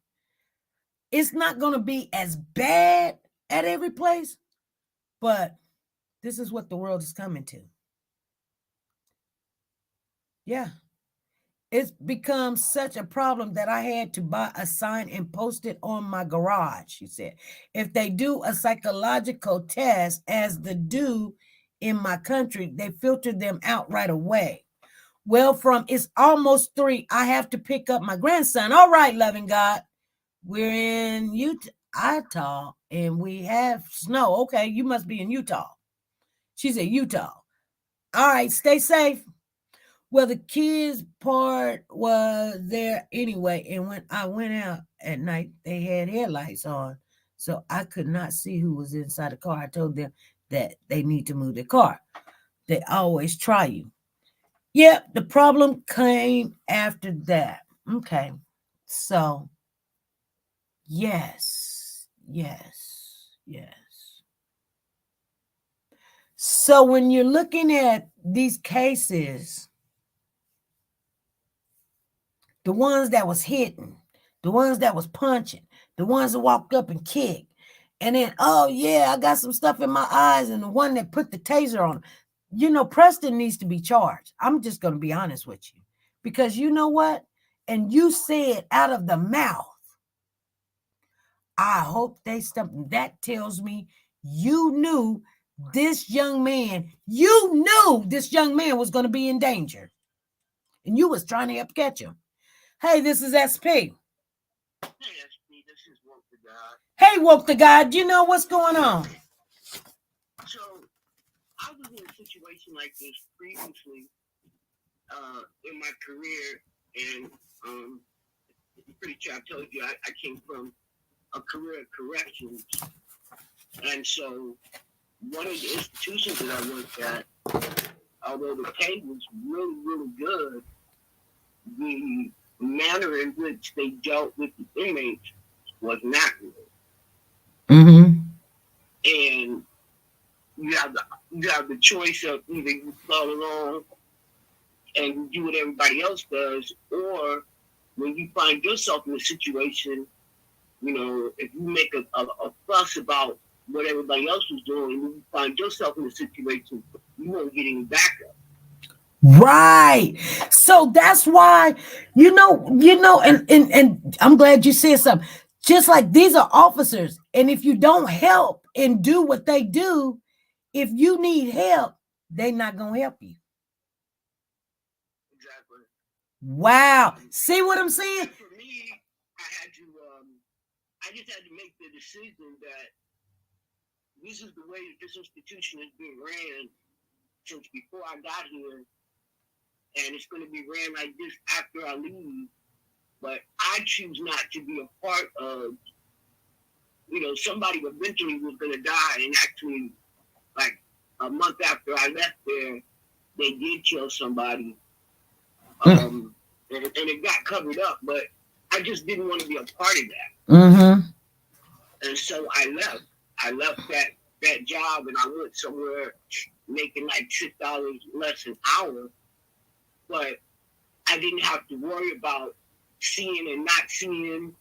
It's not gonna be as bad at every place, but this is what the world is coming to. Yeah. It's become such a problem that I had to buy a sign and post it on my garage. She said, if they do a psychological test as they do in my country, they filter them out right away. Well, it's almost 3. I have to pick up my grandson. All right, loving God. We're in Utah and we have snow. Okay, you must be in Utah. She said, Utah. All right, stay safe. Well, the kids part was there anyway. And when I went out at night, they had headlights on. So I could not see who was inside the car. I told them that they need to move their car. They always try you. Yep, the problem came after that. Okay. So, yes. So when you're looking at these cases, the ones that was hitting, the ones that was punching, the ones that walked up and kicked, And then, oh yeah, I got some stuff in my eyes, and the one that put the taser on him. You know, Preston needs to be charged. I'm just going to be honest with you, because you know what? And you said out of the mouth, I hope they stop. That tells me you knew this young man. You knew this young man was going to be in danger, and you was trying to help catch him. Hey, this is SP. Hey, SP, this is Woke the God. Hey, Woke the God. You know what's going on? So, I was in a situation like this previously in my career, and I'm pretty sure I told you I came from a career of corrections. And so, one of the institutions that I worked at, although the pay was really, really good, the manner in which they dealt with the inmates was not good. Mm-hmm. And you have the choice of either you follow along and you do what everybody else does, or when you find yourself in a situation, you know, if you make a fuss about what everybody else was doing, and you find yourself in a situation, you won't get any backup. Right. So that's why, and I'm glad you said something. Just like these are officers, and if you don't help and do what they do, if you need help, they're not gonna help you. Exactly. Wow. See what I'm saying? And for me, I just had to make the decision that this is the way that this institution has been ran since before I got here, and it's going to be ran like this after I leave. But I choose not to be a part of, you know, somebody eventually was going to die, and actually, like a month after I left there, they did kill somebody, and it got covered up. But I just didn't want to be a part of that, and so I left. I left that job, and I went somewhere making like $6 less an hour, but I didn't have to worry about seeing and not seeing,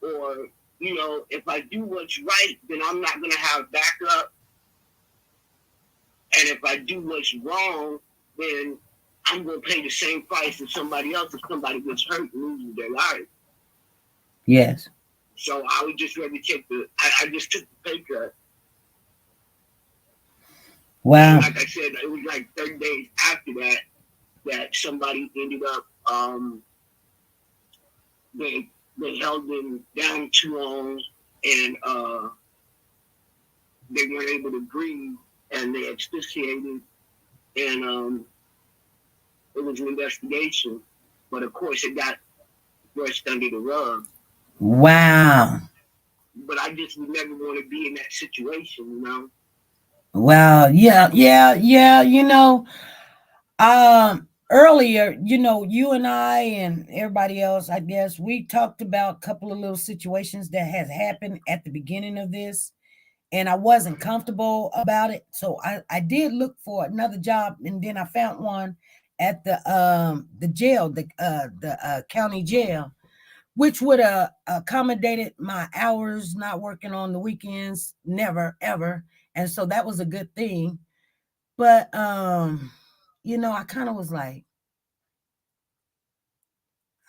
or, you know, if I do what's right, then I'm not going to have backup. And if I do what's wrong, then I'm going to pay the same price as somebody else if somebody gets hurt and loses their life. Yes. So I would just rather take I just took the pay cut. Wow. And like I said, it was like 30 days after that somebody ended up, they held them down too long, and they weren't able to breathe, and they asphyxiated, and it was an investigation, but of course it got brushed under the rug. Wow. But I just would never want to be in that situation, you know? Wow. Yeah. You know, earlier, you know, you and I and everybody else, I guess, we talked about a couple of little situations that has happened at the beginning of this, and I wasn't comfortable about it. So I did look for another job, and then I found one at the jail, the county jail, which would have accommodated my hours, not working on the weekends, never ever. And so that was a good thing. But you know, I kind of was like,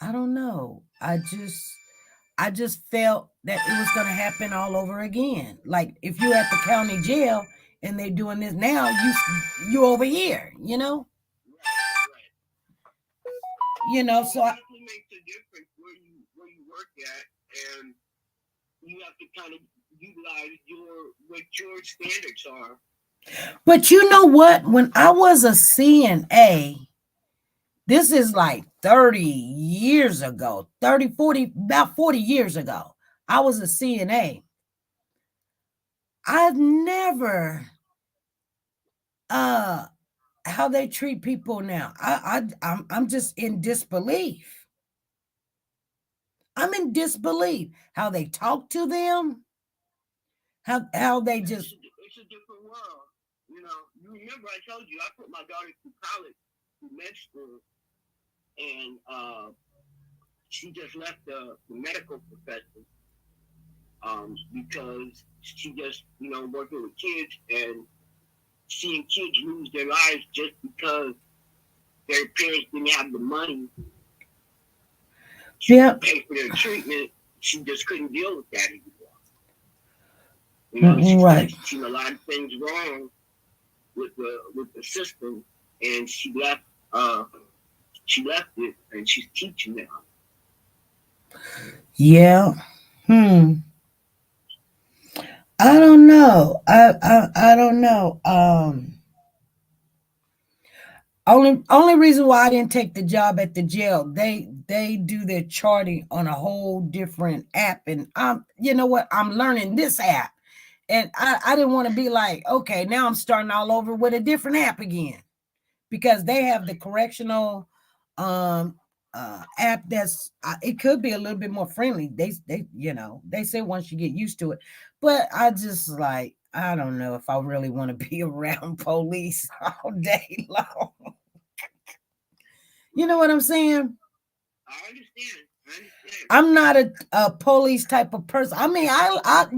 I don't know. I just felt that it was going to happen all over again. Like if you're at the county jail and they're doing this now, you over here, you know? Right. You know, so it definitely makes a difference where you work at, and you have to kind of utilize what your standards are. But you know what? When I was a CNA, this is like 30 years ago, 30, 40, about 40 years ago. I was a CNA. I've never how they treat people now. I'm just in disbelief. I'm in disbelief how they talk to them. How they just it's a different world. You know, you remember I told you I put my daughter through college, through med school, and she just left the medical profession. because she just, working with kids and seeing kids lose their lives just because their parents didn't have the money to pay for their treatment. She just couldn't deal with that anymore. She started seeing a lot of things wrong with the system, and she left it, and she's teaching now. Yeah. I don't know. I don't know. Only reason why I didn't take the job at the jail, they do their charting on a whole different app, and you know what? I'm learning this app, and I didn't want to be like, okay, now I'm starting all over with a different app again, because they have the correctional app that's it could be a little bit more friendly. They say once you get used to it, but I just like, I don't know if I really want to be around police all day long. You know what I'm saying? I understand. I'm not a police type of person. I mean, I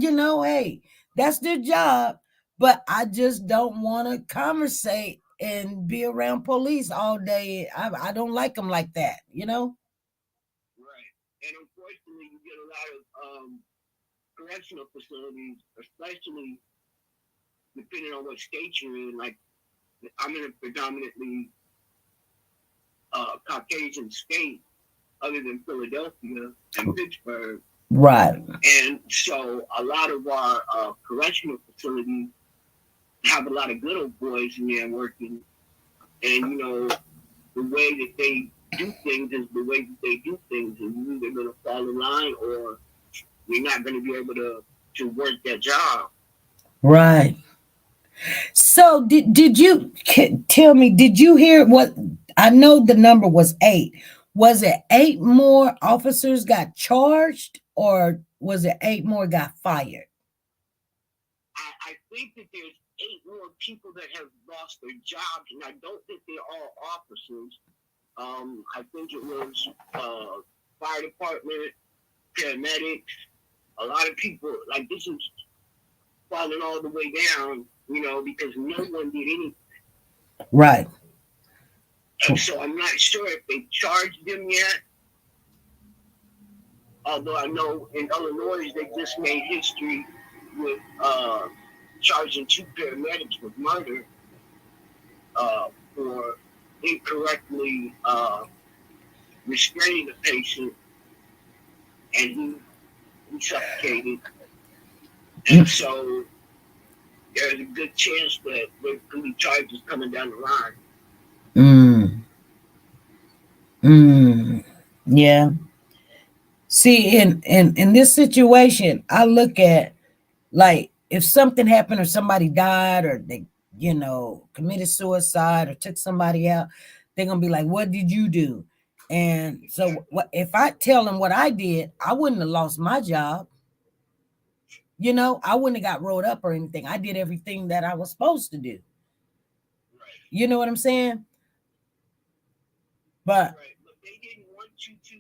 hey, that's their job, but I just don't want to conversate and be around police all day. I don't like them like that, Right. And unfortunately, you get a lot of correctional facilities, especially depending on what state you're in. Like, I'm in a predominantly Caucasian state, other than Philadelphia and Pittsburgh. Right. And so a lot of our correctional facilities have a lot of good old boys in there working. And, the way that they do things is the way that they do things. And you're either going to fall in line or you're not going to be able to work that job. Right. So did you tell me, did you hear what, I know the number was 8. Was it 8 more officers got charged, or was it 8 more got fired? I think that there's 8 more people that have lost their jobs, and I don't think they're all officers. I think it was fire department, paramedics, a lot of people. Like, this is falling all the way down, because no one did anything. Right. And so I'm not sure if they charged them yet. Although I know in Illinois they just made history with charging 2 paramedics with murder for incorrectly restraining a patient, and he suffocated. And so there's a good chance that there could be charges coming down the line. Yeah. See, in this situation, I look at, like, if something happened or somebody died or they, committed suicide or took somebody out, they're gonna be like, what did you do? And so if I tell them what I did, I wouldn't have lost my job. I wouldn't have got rolled up or anything. I did everything that I was supposed to do. You know what I'm saying? But they didn't want you to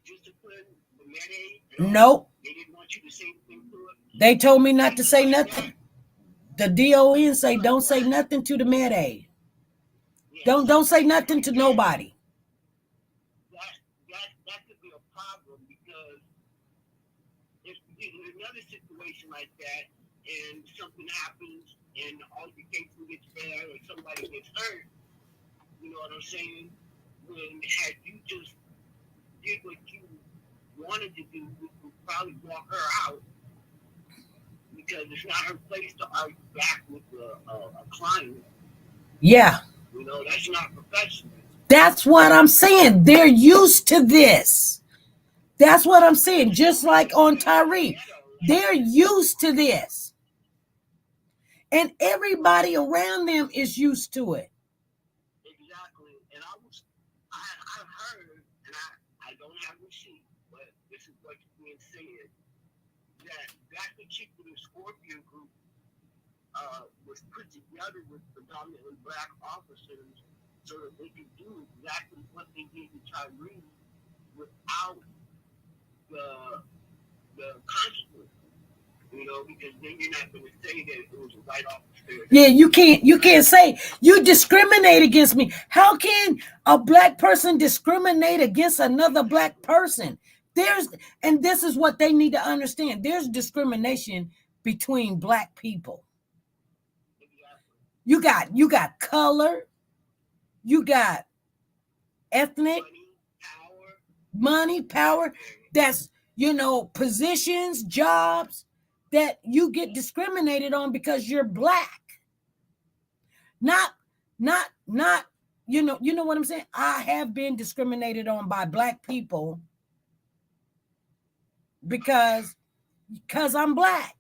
discipline the med aid. Nope. They didn't want you to say anything to it. They told me not to say nothing. The DON say don't say nothing to the med aid. Don't say nothing to nobody. That could be a problem, because if in another situation like that and something happens and the altercation gets bad or somebody gets hurt, you know what I'm saying? When had you just did what you wanted to do, you would probably walk her out, because it's not her place to argue back with a client. Yeah. That's not professional. That's what I'm saying. They're used to this. That's what I'm saying. Just like on Tyree, they're used to this. And everybody around them is used to it. Exactly. And I heard, and I don't have receipts, but this is what's being said, that particular Scorpion group was put together with predominantly black officers so that they could do exactly what they did to Tyree without the because then you're not going to say that it was a white officer. Yeah, you can't say you discriminate against me. How can a black person discriminate against another black person? And this is what they need to understand. There's discrimination between black people. You got color, you got ethnic, money, power. That's, positions, jobs that you get discriminated on because you're black. Not, you know what I'm saying? I have been discriminated on by black people because I'm black.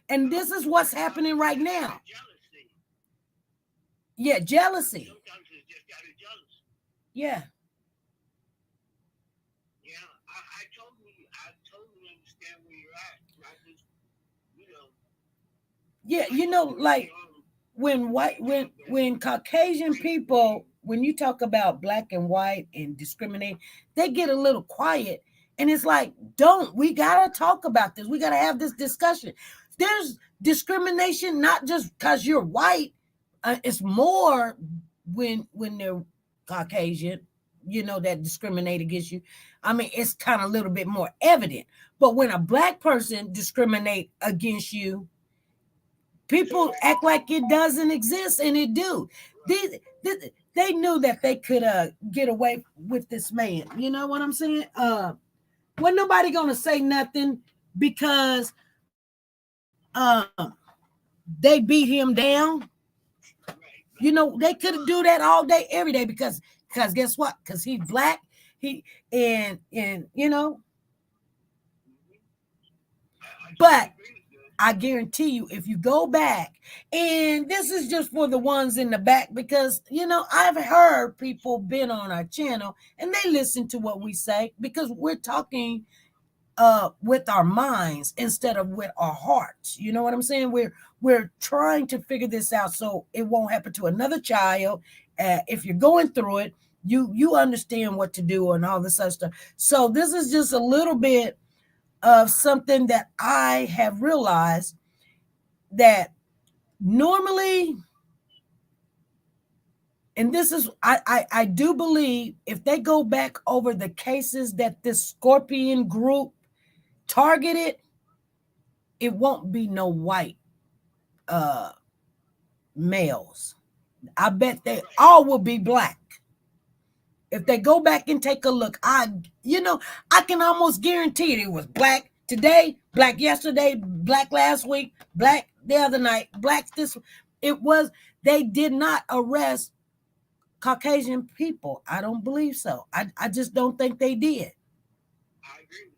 And this is what's happening right now. Yeah, jealousy. Sometimes it's just out of jealousy. Yeah. Yeah, I totally understand where you're at. I just, Yeah, like when Caucasian people, when you talk about black and white and discriminate, they get a little quiet. And it's like, we gotta talk about this. We gotta have this discussion. There's discrimination, not just because you're white. It's more when they're Caucasian, that discriminate against you. I mean, it's kind of a little bit more evident. But when a black person discriminate against you, people act like it doesn't exist, and it do. They knew that they could get away with this man. You know what I'm saying? Wasn't nobody gonna say nothing because they beat him down. They could do that all day, every day, because guess what? Because he's black. But I guarantee you, if you go back, and this is just for the ones in the back, because I've heard people been on our channel and they listen to what we say, because we're talking with our minds instead of with our hearts. You know what I'm saying? We're trying to figure this out so it won't happen to another child. If you're going through it, you understand what to do and all this other stuff. So this is just a little bit of something that I have realized, that normally, and this is, I do believe, if they go back over the cases that this Scorpion group targeted, it won't be no white males. I bet they all will be black. If they go back and take a look, I can almost guarantee it was black today, black yesterday, black last week, black the other night, black this. They did not arrest Caucasian people. I don't believe so. I just don't think they did. I agree.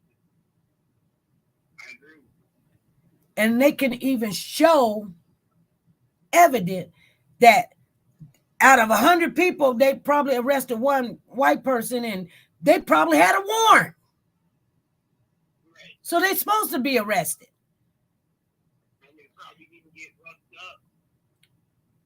And they can even show evidence that out of 100 people, they probably arrested one white person, and they probably had a warrant. Right. So they're supposed to be arrested. And they probably didn't get roughed up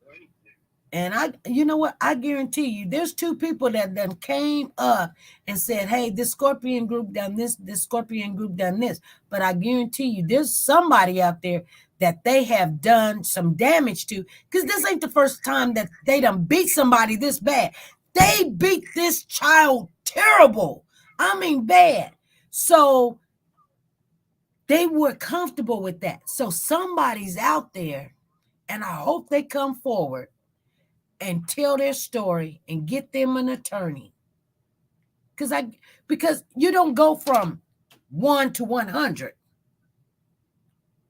or anything. And you know what? I guarantee you, there's two people that then came up and said, hey, this Scorpion group done this Scorpion group done this. But I guarantee you, there's somebody out there that they have done some damage to, because this ain't the first time that they done beat somebody this bad. They beat this child terrible. I mean, bad. So they were comfortable with that. So somebody's out there, and I hope they come forward and tell their story and get them an attorney. Because you don't go from 1 to 100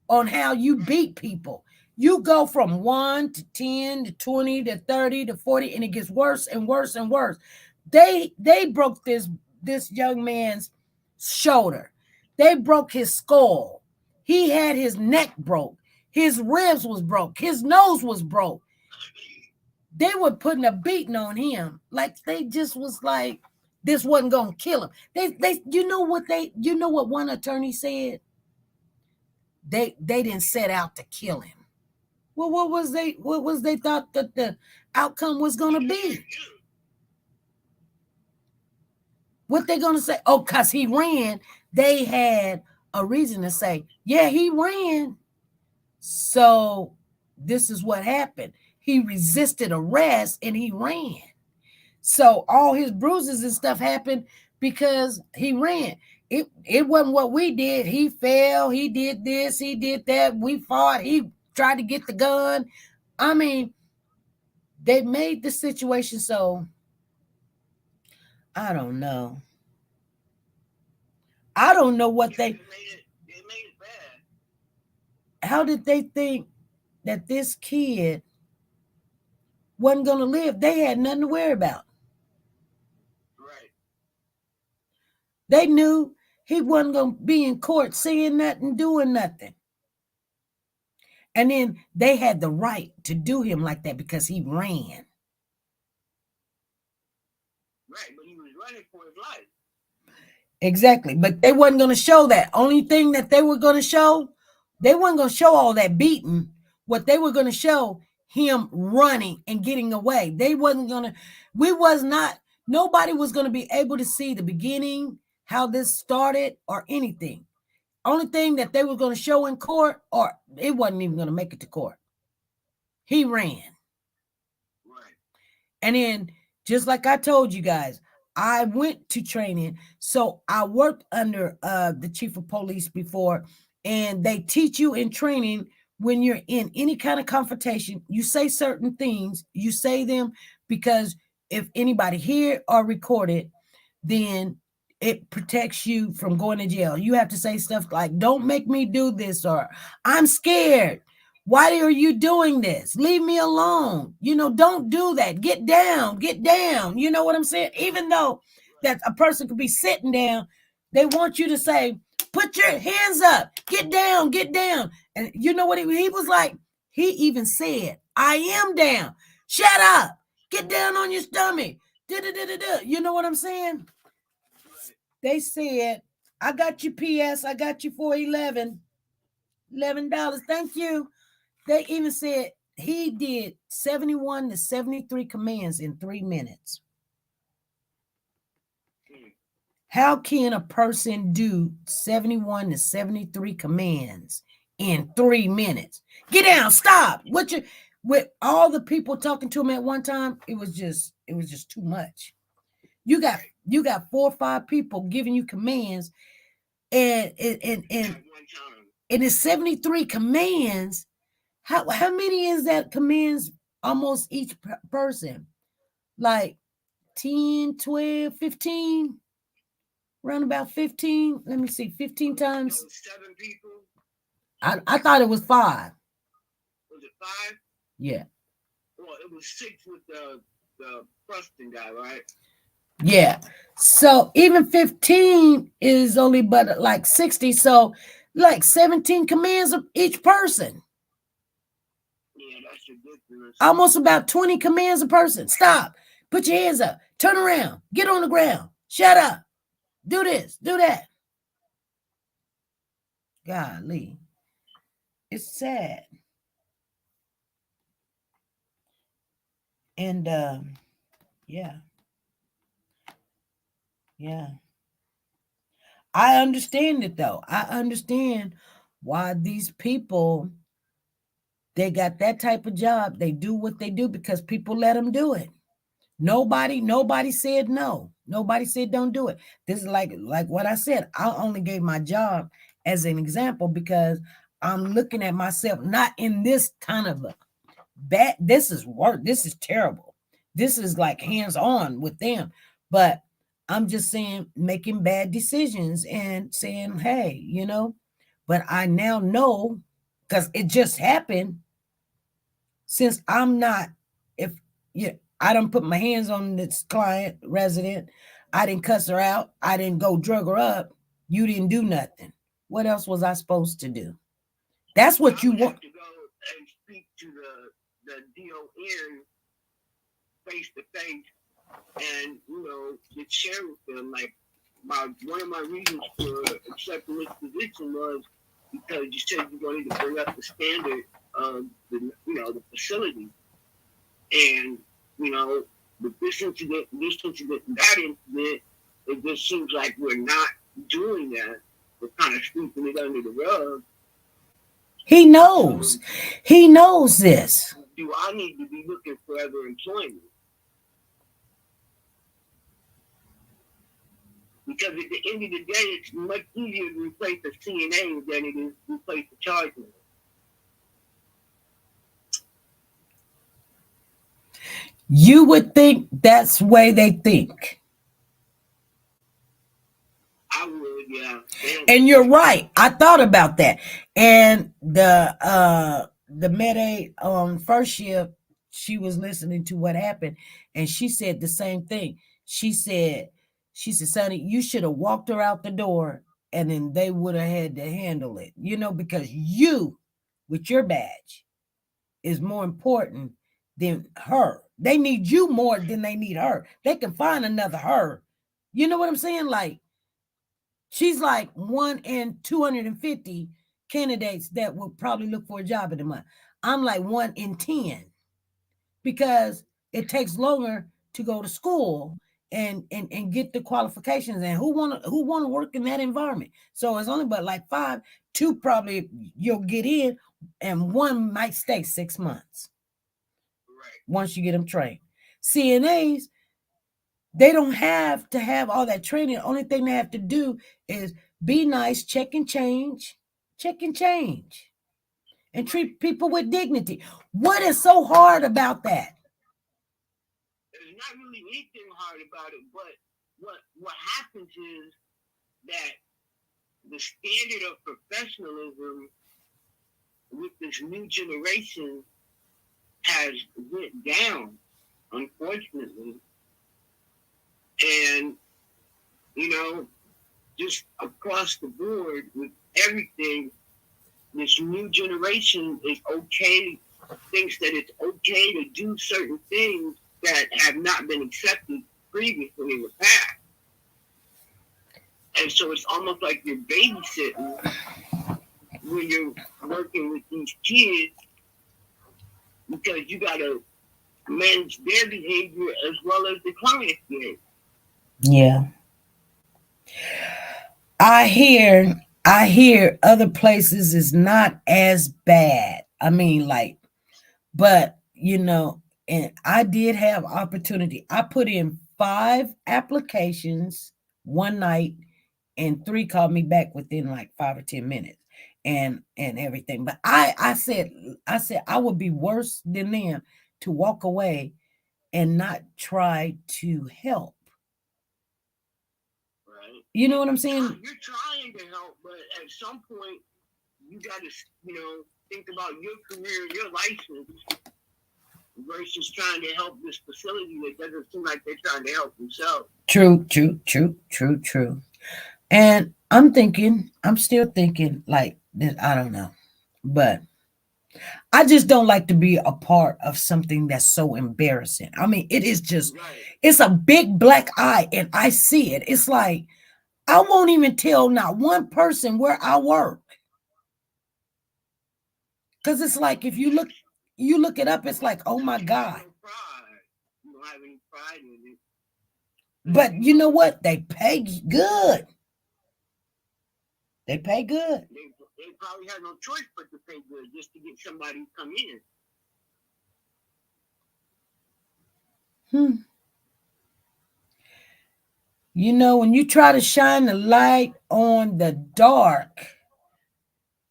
on how you beat people. You go from 1 to 10 to 20 to 30 to 40, and it gets worse and worse and worse. They broke this young man's shoulder. They broke his skull. He had his neck broke. His ribs was broke. His nose was broke. They were putting a beating on him. Like, they just was like, this wasn't gonna kill him. You know what one attorney said? They didn't set out to kill him. Well, what was they thought that the outcome was gonna be? What they gonna say? Oh, because he ran, they had a reason to say, yeah, he ran. So this is what happened. He resisted arrest and he ran. So all his bruises and stuff happened because he ran. It wasn't what we did. He fell, he did this, he did that. We fought, he tried to get the gun. I mean, they made the situation so I don't know. I don't know what They made it bad. how did they think that this kid wasn't going to live? They had nothing to worry about. Right. They knew he wasn't going to be in court saying nothing, doing nothing. And then they had the right to do him like that because he ran. Right, but he was running for his life. Exactly. But they wasn't going to show that. Only thing that they were going to show, they weren't going to show all that beating. What they were going to show, him running and getting away. They wasn't going to, nobody was going to be able to see the beginning, how this started or anything. Only thing that they were going to show in court, or it wasn't even going to make it to court. He ran. Right. And then, just like I told you guys, I went to training. So I worked under the chief of police before, and they teach you in training when you're in any kind of confrontation, you say certain things, you say them because if anybody hear or record it, then it protects you from going to jail. You have to say stuff like, don't make me do this, or I'm scared. Why are you doing this? Leave me alone. Don't do that. Get down, get down. You know what I'm saying? Even though that a person could be sitting down, they want you to say, put your hands up, get down, get down. And you know what he was like? He even said, I am down. Shut up. Get down on your stomach. You know what I'm saying? They said, I got you, PS. I got you for $11. Thank you. They even said he did 71 to 73 commands in 3 minutes. How can a person do 71 to 73 commands in 3 minutes? Get down, stop. With all the people talking to him at one time, it was just too much. You got 4 or 5 people giving you commands, and it's 73 commands. How many is that commands almost each person? Like 10, 12, 15? Around about 15. Let me see, 15 times. 7 people. I thought it was 5. Was it 5? Yeah. Well, it was 6 with the Preston guy, right? Yeah. So even 15 is only but like 60. So like 17 commands of each person. Yeah, that's ridiculous. Almost about 20 commands a person. Stop. Put your hands up. Turn around. Get on the ground. Shut up. Do this. Do that. Golly. It's sad. And yeah. Yeah. I understand it though. I understand why these people, they got that type of job. They do what they do because people let them do it. Nobody said no. Nobody said don't do it. This is like what I said. I only gave my job as an example because I'm looking at myself not in this kind of a bad. This is work. This is terrible. This is like hands-on with them. But I'm just saying, making bad decisions and saying, hey, but I now know because it just happened. Since I'm not, I don't put my hands on this client resident. I didn't cuss her out. I didn't go drug her up. You didn't do nothing. What else was I supposed to do? That's what you want. To go and speak to the DON face to face, and to share with them like one of my reasons for accepting this position was because you said you wanted to bring up the standard of the facility, and with this incident, and that incident, it just seems like we're not doing that. we're kind of sweeping it under the rug. He knows. He knows this. Do I need to be looking for other employment? Because at the end of the day, it's much easier to replace a CNA than it is to replace a charge nurse. You would think that's the way they think. I would, yeah. And you're right. I thought about that. And the med aide on first shift, she was listening to what happened, and she said the same thing. She said, Sonny, you should have walked her out the door, and then they would have had to handle it. Because you, with your badge, is more important than her. They need you more than they need her. They can find another her. You know what I'm saying? Like, she's like 1 in 250 candidates that will probably look for a job in a month. I'm like 1 in 10 because it takes longer to go to school and get the qualifications. And who want to work in that environment? So it's only but like 5, 2 probably you'll get in, and 1 might stay 6 months. Right. Once you get them trained. CNAs, they don't have to have all that training. The only thing they have to do is be nice, check and change, and treat people with dignity. What is so hard about that? There's not really anything hard about it, but what happens is that the standard of professionalism with this new generation has went down, unfortunately. And, just across the board with everything, this new generation is thinks that it's okay to do certain things that have not been accepted previously in the past. And so it's almost like you're babysitting when you're working with these kids, because you got to manage their behavior as well as the client's behavior. Yeah. I hear other places is not as bad. I mean, like, but and I did have opportunity. I put in 5 applications one night, and 3 called me back within like 5 or 10 minutes and everything. But I said I would be worse than them to walk away and not try to help. Right. You know what I'm saying? You're trying to help, but at some point you got to, think about your career, your license, versus trying to help this facility that doesn't seem like they're trying to help themselves. True. And I'm still thinking like that. I don't know, but I just don't like to be a part of something that's so embarrassing. I mean, it is just, It's a big black eye, and I see it. It's like, I won't even tell not one person where I work. Because it's like, if you look it up, it's like, oh my God. You don't have any pride in it. But you know what? They pay good. They pay good. They probably have no choice but to pay good just to get somebody to come in. When you try to shine the light on the dark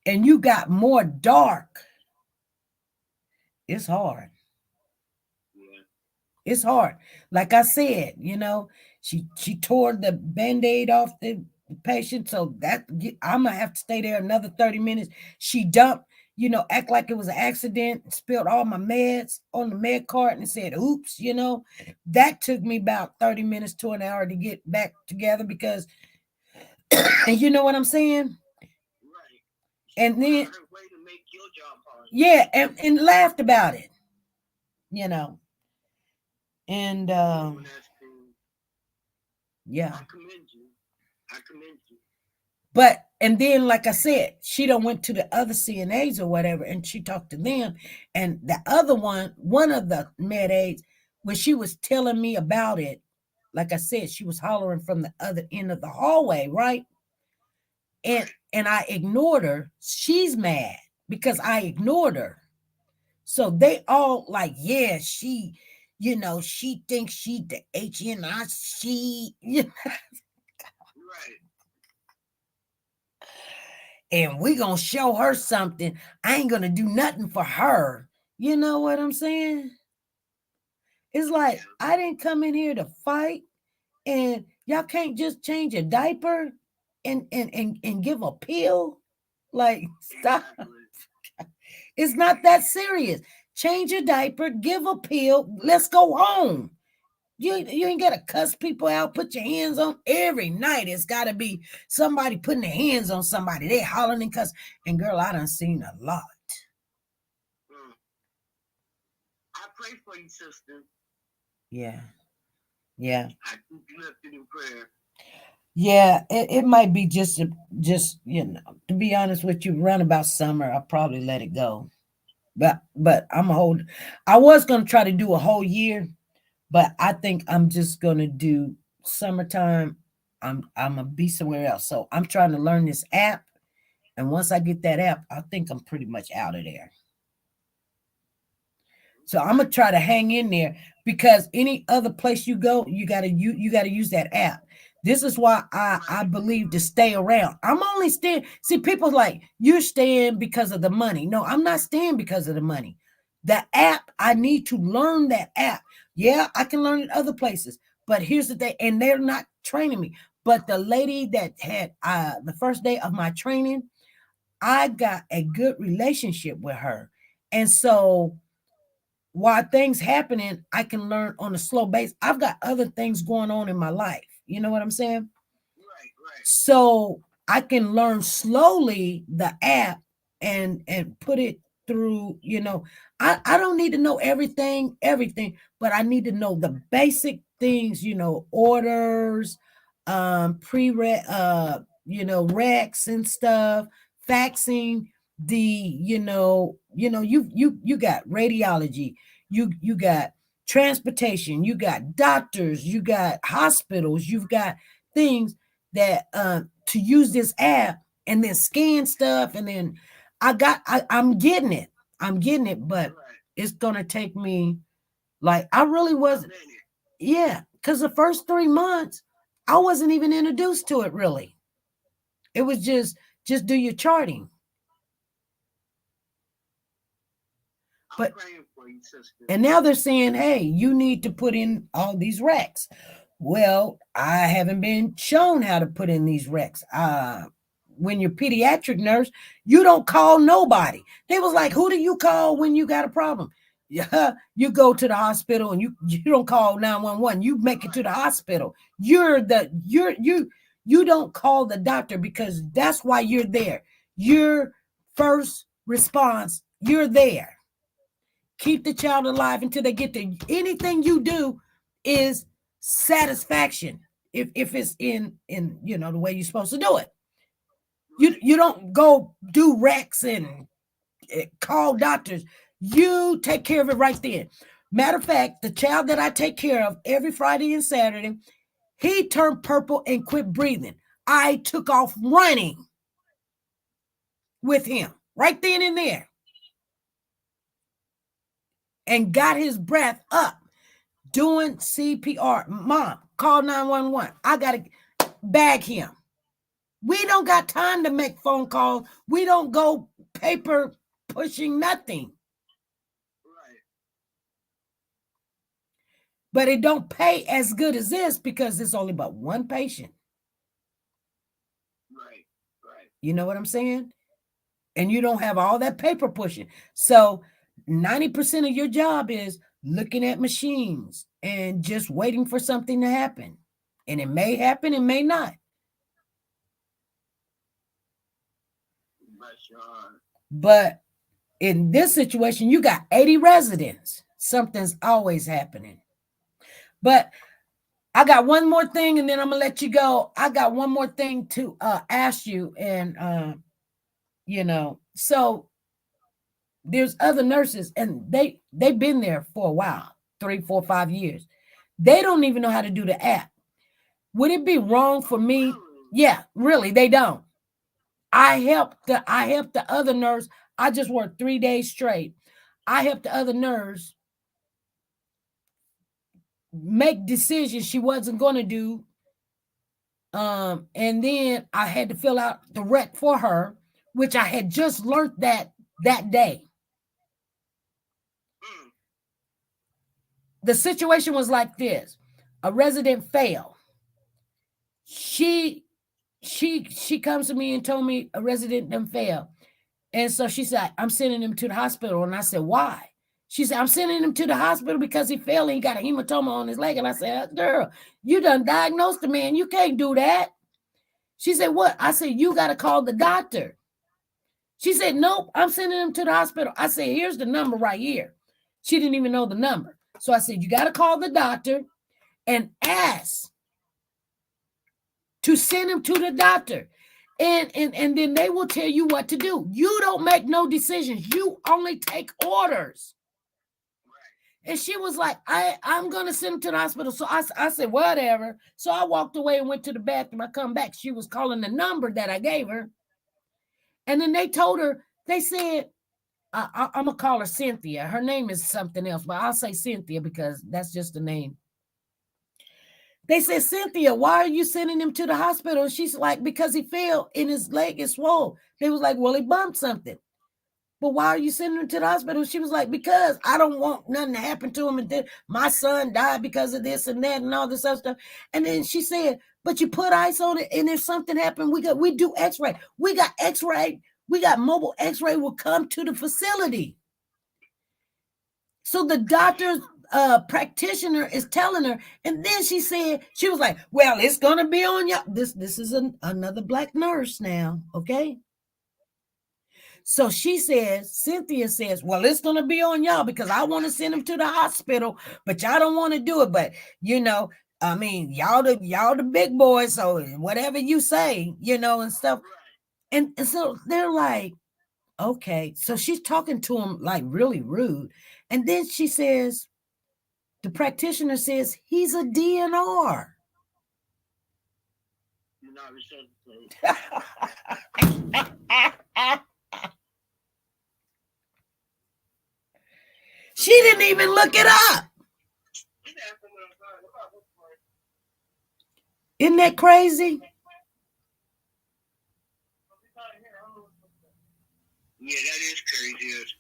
and you got more dark, it's hard. Yeah. It's hard. Like I said, she tore the Band-Aid off the patient, so that I'm gonna have to stay there another 30 minutes. She dumped, act like it was an accident, spilled all my meds on the med cart and said, oops, that took me about 30 minutes to an hour to get back together, because you know what I'm saying? Right. And then, her way to make your job hard. Yeah, and laughed about it, and yeah. I commend you. But, and then, like I said, she done went to the other CNAs or whatever, and she talked to them. And the other one of the med aides, when she was telling me about it, like I said, she was hollering from the other end of the hallway, right? and I ignored her. She's mad because I ignored her. So they all like, yeah, she, she thinks she the HNI, she, Right. and we gonna show her something. I ain't gonna do nothing for her. You know what I'm saying? It's like, I didn't come in here to fight, and y'all can't just change a diaper and give a pill. Like, stop. It's not that serious. Change your diaper, give a pill, let's go home. You ain't gotta cuss people out, put your hands on every night. It's gotta be somebody putting their hands on somebody. They hollering and cuss. And girl, I done seen a lot. I pray for you, sister. Yeah. I keep you lifted in prayer. Yeah, it might be just to be honest with you, run about summer, I'll probably let it go. But I was gonna try to do a whole year, but I think I'm just gonna do summertime. I'm gonna be somewhere else. So I'm trying to learn this app. And once I get that app, I think I'm pretty much out of there. So I'm gonna try to hang in there, because any other place you go, you gotta use that app. This is why I believe to stay around. I'm only staying. See, people like, you're staying because of the money. No, I'm not staying because of the money. The app, I need to learn that app. Yeah, I can learn it other places, but here's the thing, and they're not training me. But the lady that had the first day of my training, I got a good relationship with her, and so while things happening, I can learn on a slow base. I've got other things going on in my life. You know what I'm saying? Right. So I can learn slowly the app and put it through, I don't need to know everything, but I need to know the basic things, orders, recs and stuff, faxing, the you got radiology, you got transportation, you got doctors, you got hospitals, you've got things that to use this app and then scan stuff, and then I'm getting it, but it's gonna take me, like, I really wasn't. Yeah, because the first 3 months I wasn't even introduced to it really. It was just do your charting. But and now they're saying, hey, you need to put in all these recs. Well, I haven't been shown how to put in these recs. When you're pediatric nurse, you don't call nobody. They was like, who do you call when you got a problem? Yeah, you go to the hospital, and you don't call 911. You make it to the hospital. You don't call the doctor, because that's why you're there. Your first response, you're there. Keep the child alive until they get there. Anything you do is satisfaction if it's in the way you're supposed to do it. You don't go do recs and call doctors. You take care of it right then. Matter of fact, the child that I take care of every Friday and Saturday, he turned purple and quit breathing. I took off running with him right then and there and got his breath up, doing CPR. Mom, call 911. I got to bag him. We don't got time to make phone calls. We don't go paper pushing nothing. Right. But it don't pay as good as this, because it's only about one patient. Right. You know what I'm saying? And you don't have all that paper pushing. So 90% of your job is looking at machines and just waiting for something to happen. And it may happen, it may not. But in this situation, you got 80 residents. Something's always happening. But I got one more thing, and then I'm gonna let you go. I got one more thing to ask you, and so there's other nurses, and they've been there for a while, 3, 4, 5 years. They don't even know how to do the app. Would it be wrong for me? Yeah, really, they don't. I helped the other nurse. I just worked 3 days straight. I helped the other nurse make decisions she wasn't going to do. And then I had to fill out the rec for her, which I had just learned that day. The situation was like this. A resident fell. She comes to me and told me a resident done fell. And so she said, I'm sending him to the hospital. And I said, why? She said, I'm sending him to the hospital because he fell and he got a hematoma on his leg. And I said, girl, you done diagnosed the man. You can't do that. She said, what? I said, you got to call the doctor. She said, nope, I'm sending him to the hospital. I said, here's the number right here. She didn't even know the number. So I said, you got to call the doctor and ask to send him to the doctor. And then they will tell you what to do. You don't make no decisions. You only take orders. And she was like, I'm going to send him to the hospital. So I said, whatever. So I walked away and went to the bathroom. I come back. She was calling the number that I gave her. And then they told her, they said, I'm going to call her Cynthia. Her name is something else, but I'll say Cynthia because that's just the name. They said, Cynthia, why are you sending him to the hospital? She's like, because he fell and his leg is swollen. They was like, well, he bumped something. But why are you sending him to the hospital? She was like, because I don't want nothing to happen to him. And then my son died because of this and that and all this other stuff. And then she said, but you put ice on it and if something happened, we do x-ray. We got x-ray. We got mobile x-ray will come to the facility. So the doctor's practitioner is telling her. And then she said, she was like, well, it's going to be on y'all. This is another black nurse now. Okay. So she says, Cynthia says, well, it's going to be on y'all because I want to send him to the hospital, but y'all don't want to do it. But, you know, I mean, y'all the big boys. So whatever you say, you know, and stuff. And so they're like, okay. So she's talking to him like really rude. And then she says, the practitioner says, he's a DNR. She didn't even look it up. Isn't that crazy? Yeah, that is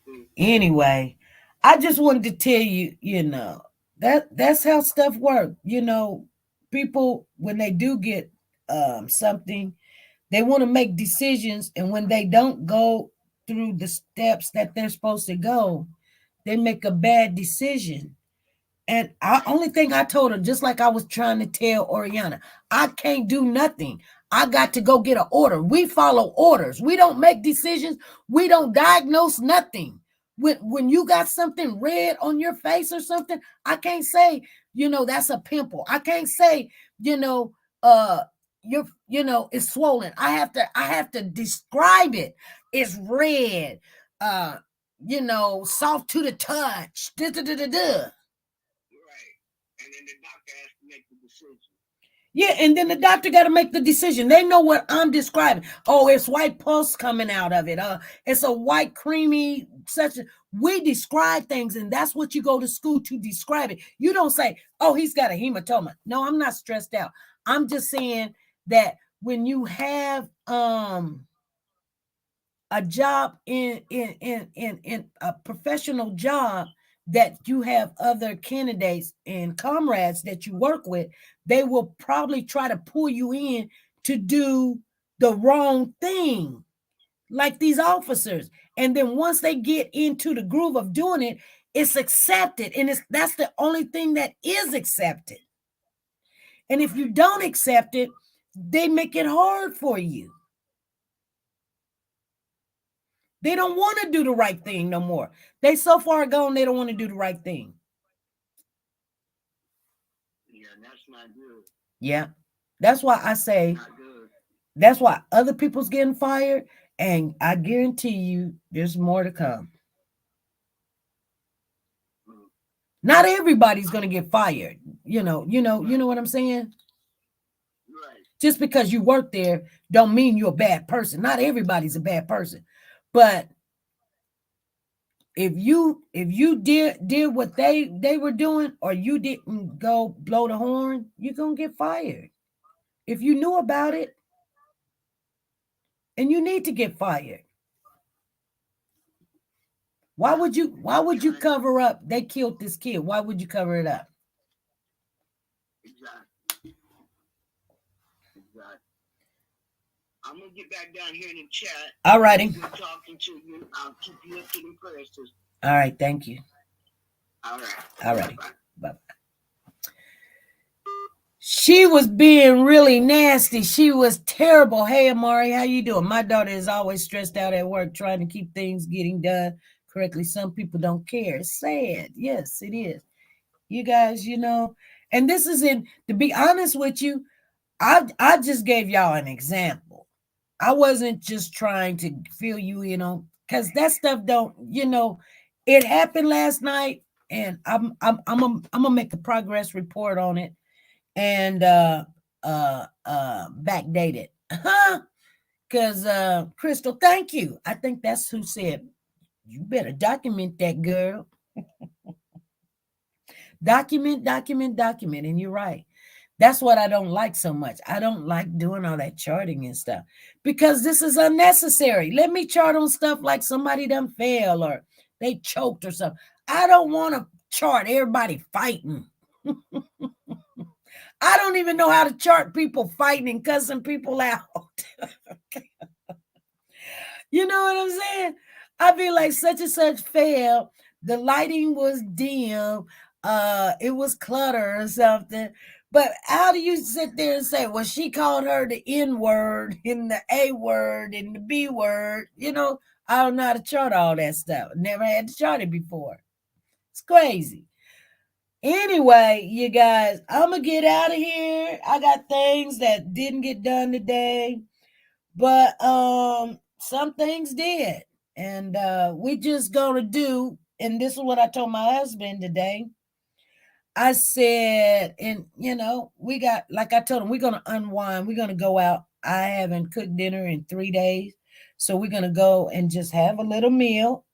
crazy. Anyway, I just wanted to tell you, you know, that's how stuff works. You know, people, when they do get something, they want to make decisions. And when they don't go through the steps that they're supposed to go, they make a bad decision. And only thing I told her, just like I was trying to tell Oriana, I can't do nothing. I got to go get an order. We follow orders. We don't make decisions. We don't diagnose nothing. When you got something red on your face or something, I can't say, you know, that's a pimple. I can't say, you know, it's swollen. I have to describe it. It's red. You know, soft to the touch. Right. And then the doctor has to make the decision. Yeah, and then the doctor got to make the decision. They know what I'm describing. Oh, it's white pus coming out of it. It's a white creamy such. We describe things, and that's what you go to school to describe it. You don't say, "Oh, he's got a hematoma." No, I'm not stressed out. I'm just saying that when you have a job in a professional job, that you have other candidates and comrades that you work with, they will probably try to pull you in to do the wrong thing, like these officers. And then once they get into the groove of doing it, it's accepted. And that's the only thing that is accepted. And if you don't accept it, they make it hard for you. They don't want to do the right thing no more. They so far gone, they don't want to do the right thing. Yeah, that's not good. Yeah. That's why I say, that's why other people's getting fired. And I guarantee you there's more to come. Not everybody's going to get fired. You know what I'm saying? Right. Just because you work there don't mean you're a bad person. Not everybody's a bad person. But if you did what they were doing, or you didn't go blow the horn, you're gonna get fired. If you knew about it, and you need to get fired. Why would you cover up? They killed this kid. Why would you cover it up? Exactly. I'm gonna get back down here in the chat. All righty. Talking to you. I'll keep you up to the prayers. All right. Thank you. All right. All righty. Bye. She was being really nasty. She was terrible. Hey, Amari, how you doing? My daughter is always stressed out at work trying to keep things getting done correctly. Some people don't care. It's sad. Yes, it is. You guys, and this is to be honest with you, I just gave y'all an example. I wasn't just trying to fill you in on, because that stuff don't, it happened last night, and I'm gonna make a progress report on it and backdate it. Because Crystal, thank you. I think that's who said, you better document that, girl. document. And you're right. That's what I don't like so much. I don't like doing all that charting and stuff, because this is unnecessary. Let me chart on stuff like somebody done fell or they choked or something. I don't want to chart everybody fighting. I don't even know how to chart people fighting and cussing people out. You know what I'm saying? I'd be like, such and such fell. The lighting was dim. It was clutter or something. But how do you sit there and say, well, she called her the N word and the A word and the B word? I don't know how to chart all that stuff. Never had to chart it before. It's crazy. Anyway, you guys, I'm going to get out of here. I got things that didn't get done today, but some things did. And we just going to do, and this is what I told my husband today. I said, and we got, like I told him, we're going to unwind. We're going to go out. I haven't cooked dinner in 3 days. So we're going to go and just have a little meal.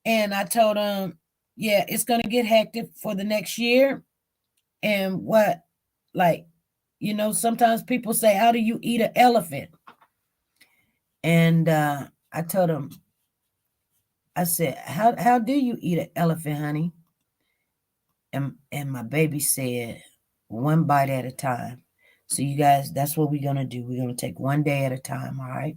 And I told him, yeah, it's going to get hectic for the next year. And sometimes people say, how do you eat an elephant? And I told him, I said, how do you eat an elephant, honey? And my baby said, one bite at a time. So you guys, that's what we're going to do. We're going to take one day at a time. All right.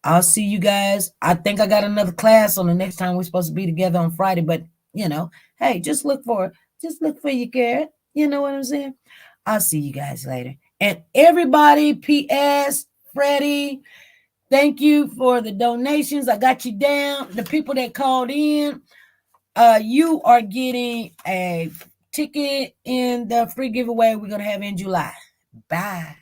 I'll see you guys. I think I got another class on the next time we're supposed to be together on Friday, but hey, just look for you, Garrett. You know what I'm saying? I'll see you guys later. And everybody, P.S. Freddie, thank you for the donations. I got you down. The people that called in, you are getting a ticket in the free giveaway we're going to have in July. Bye.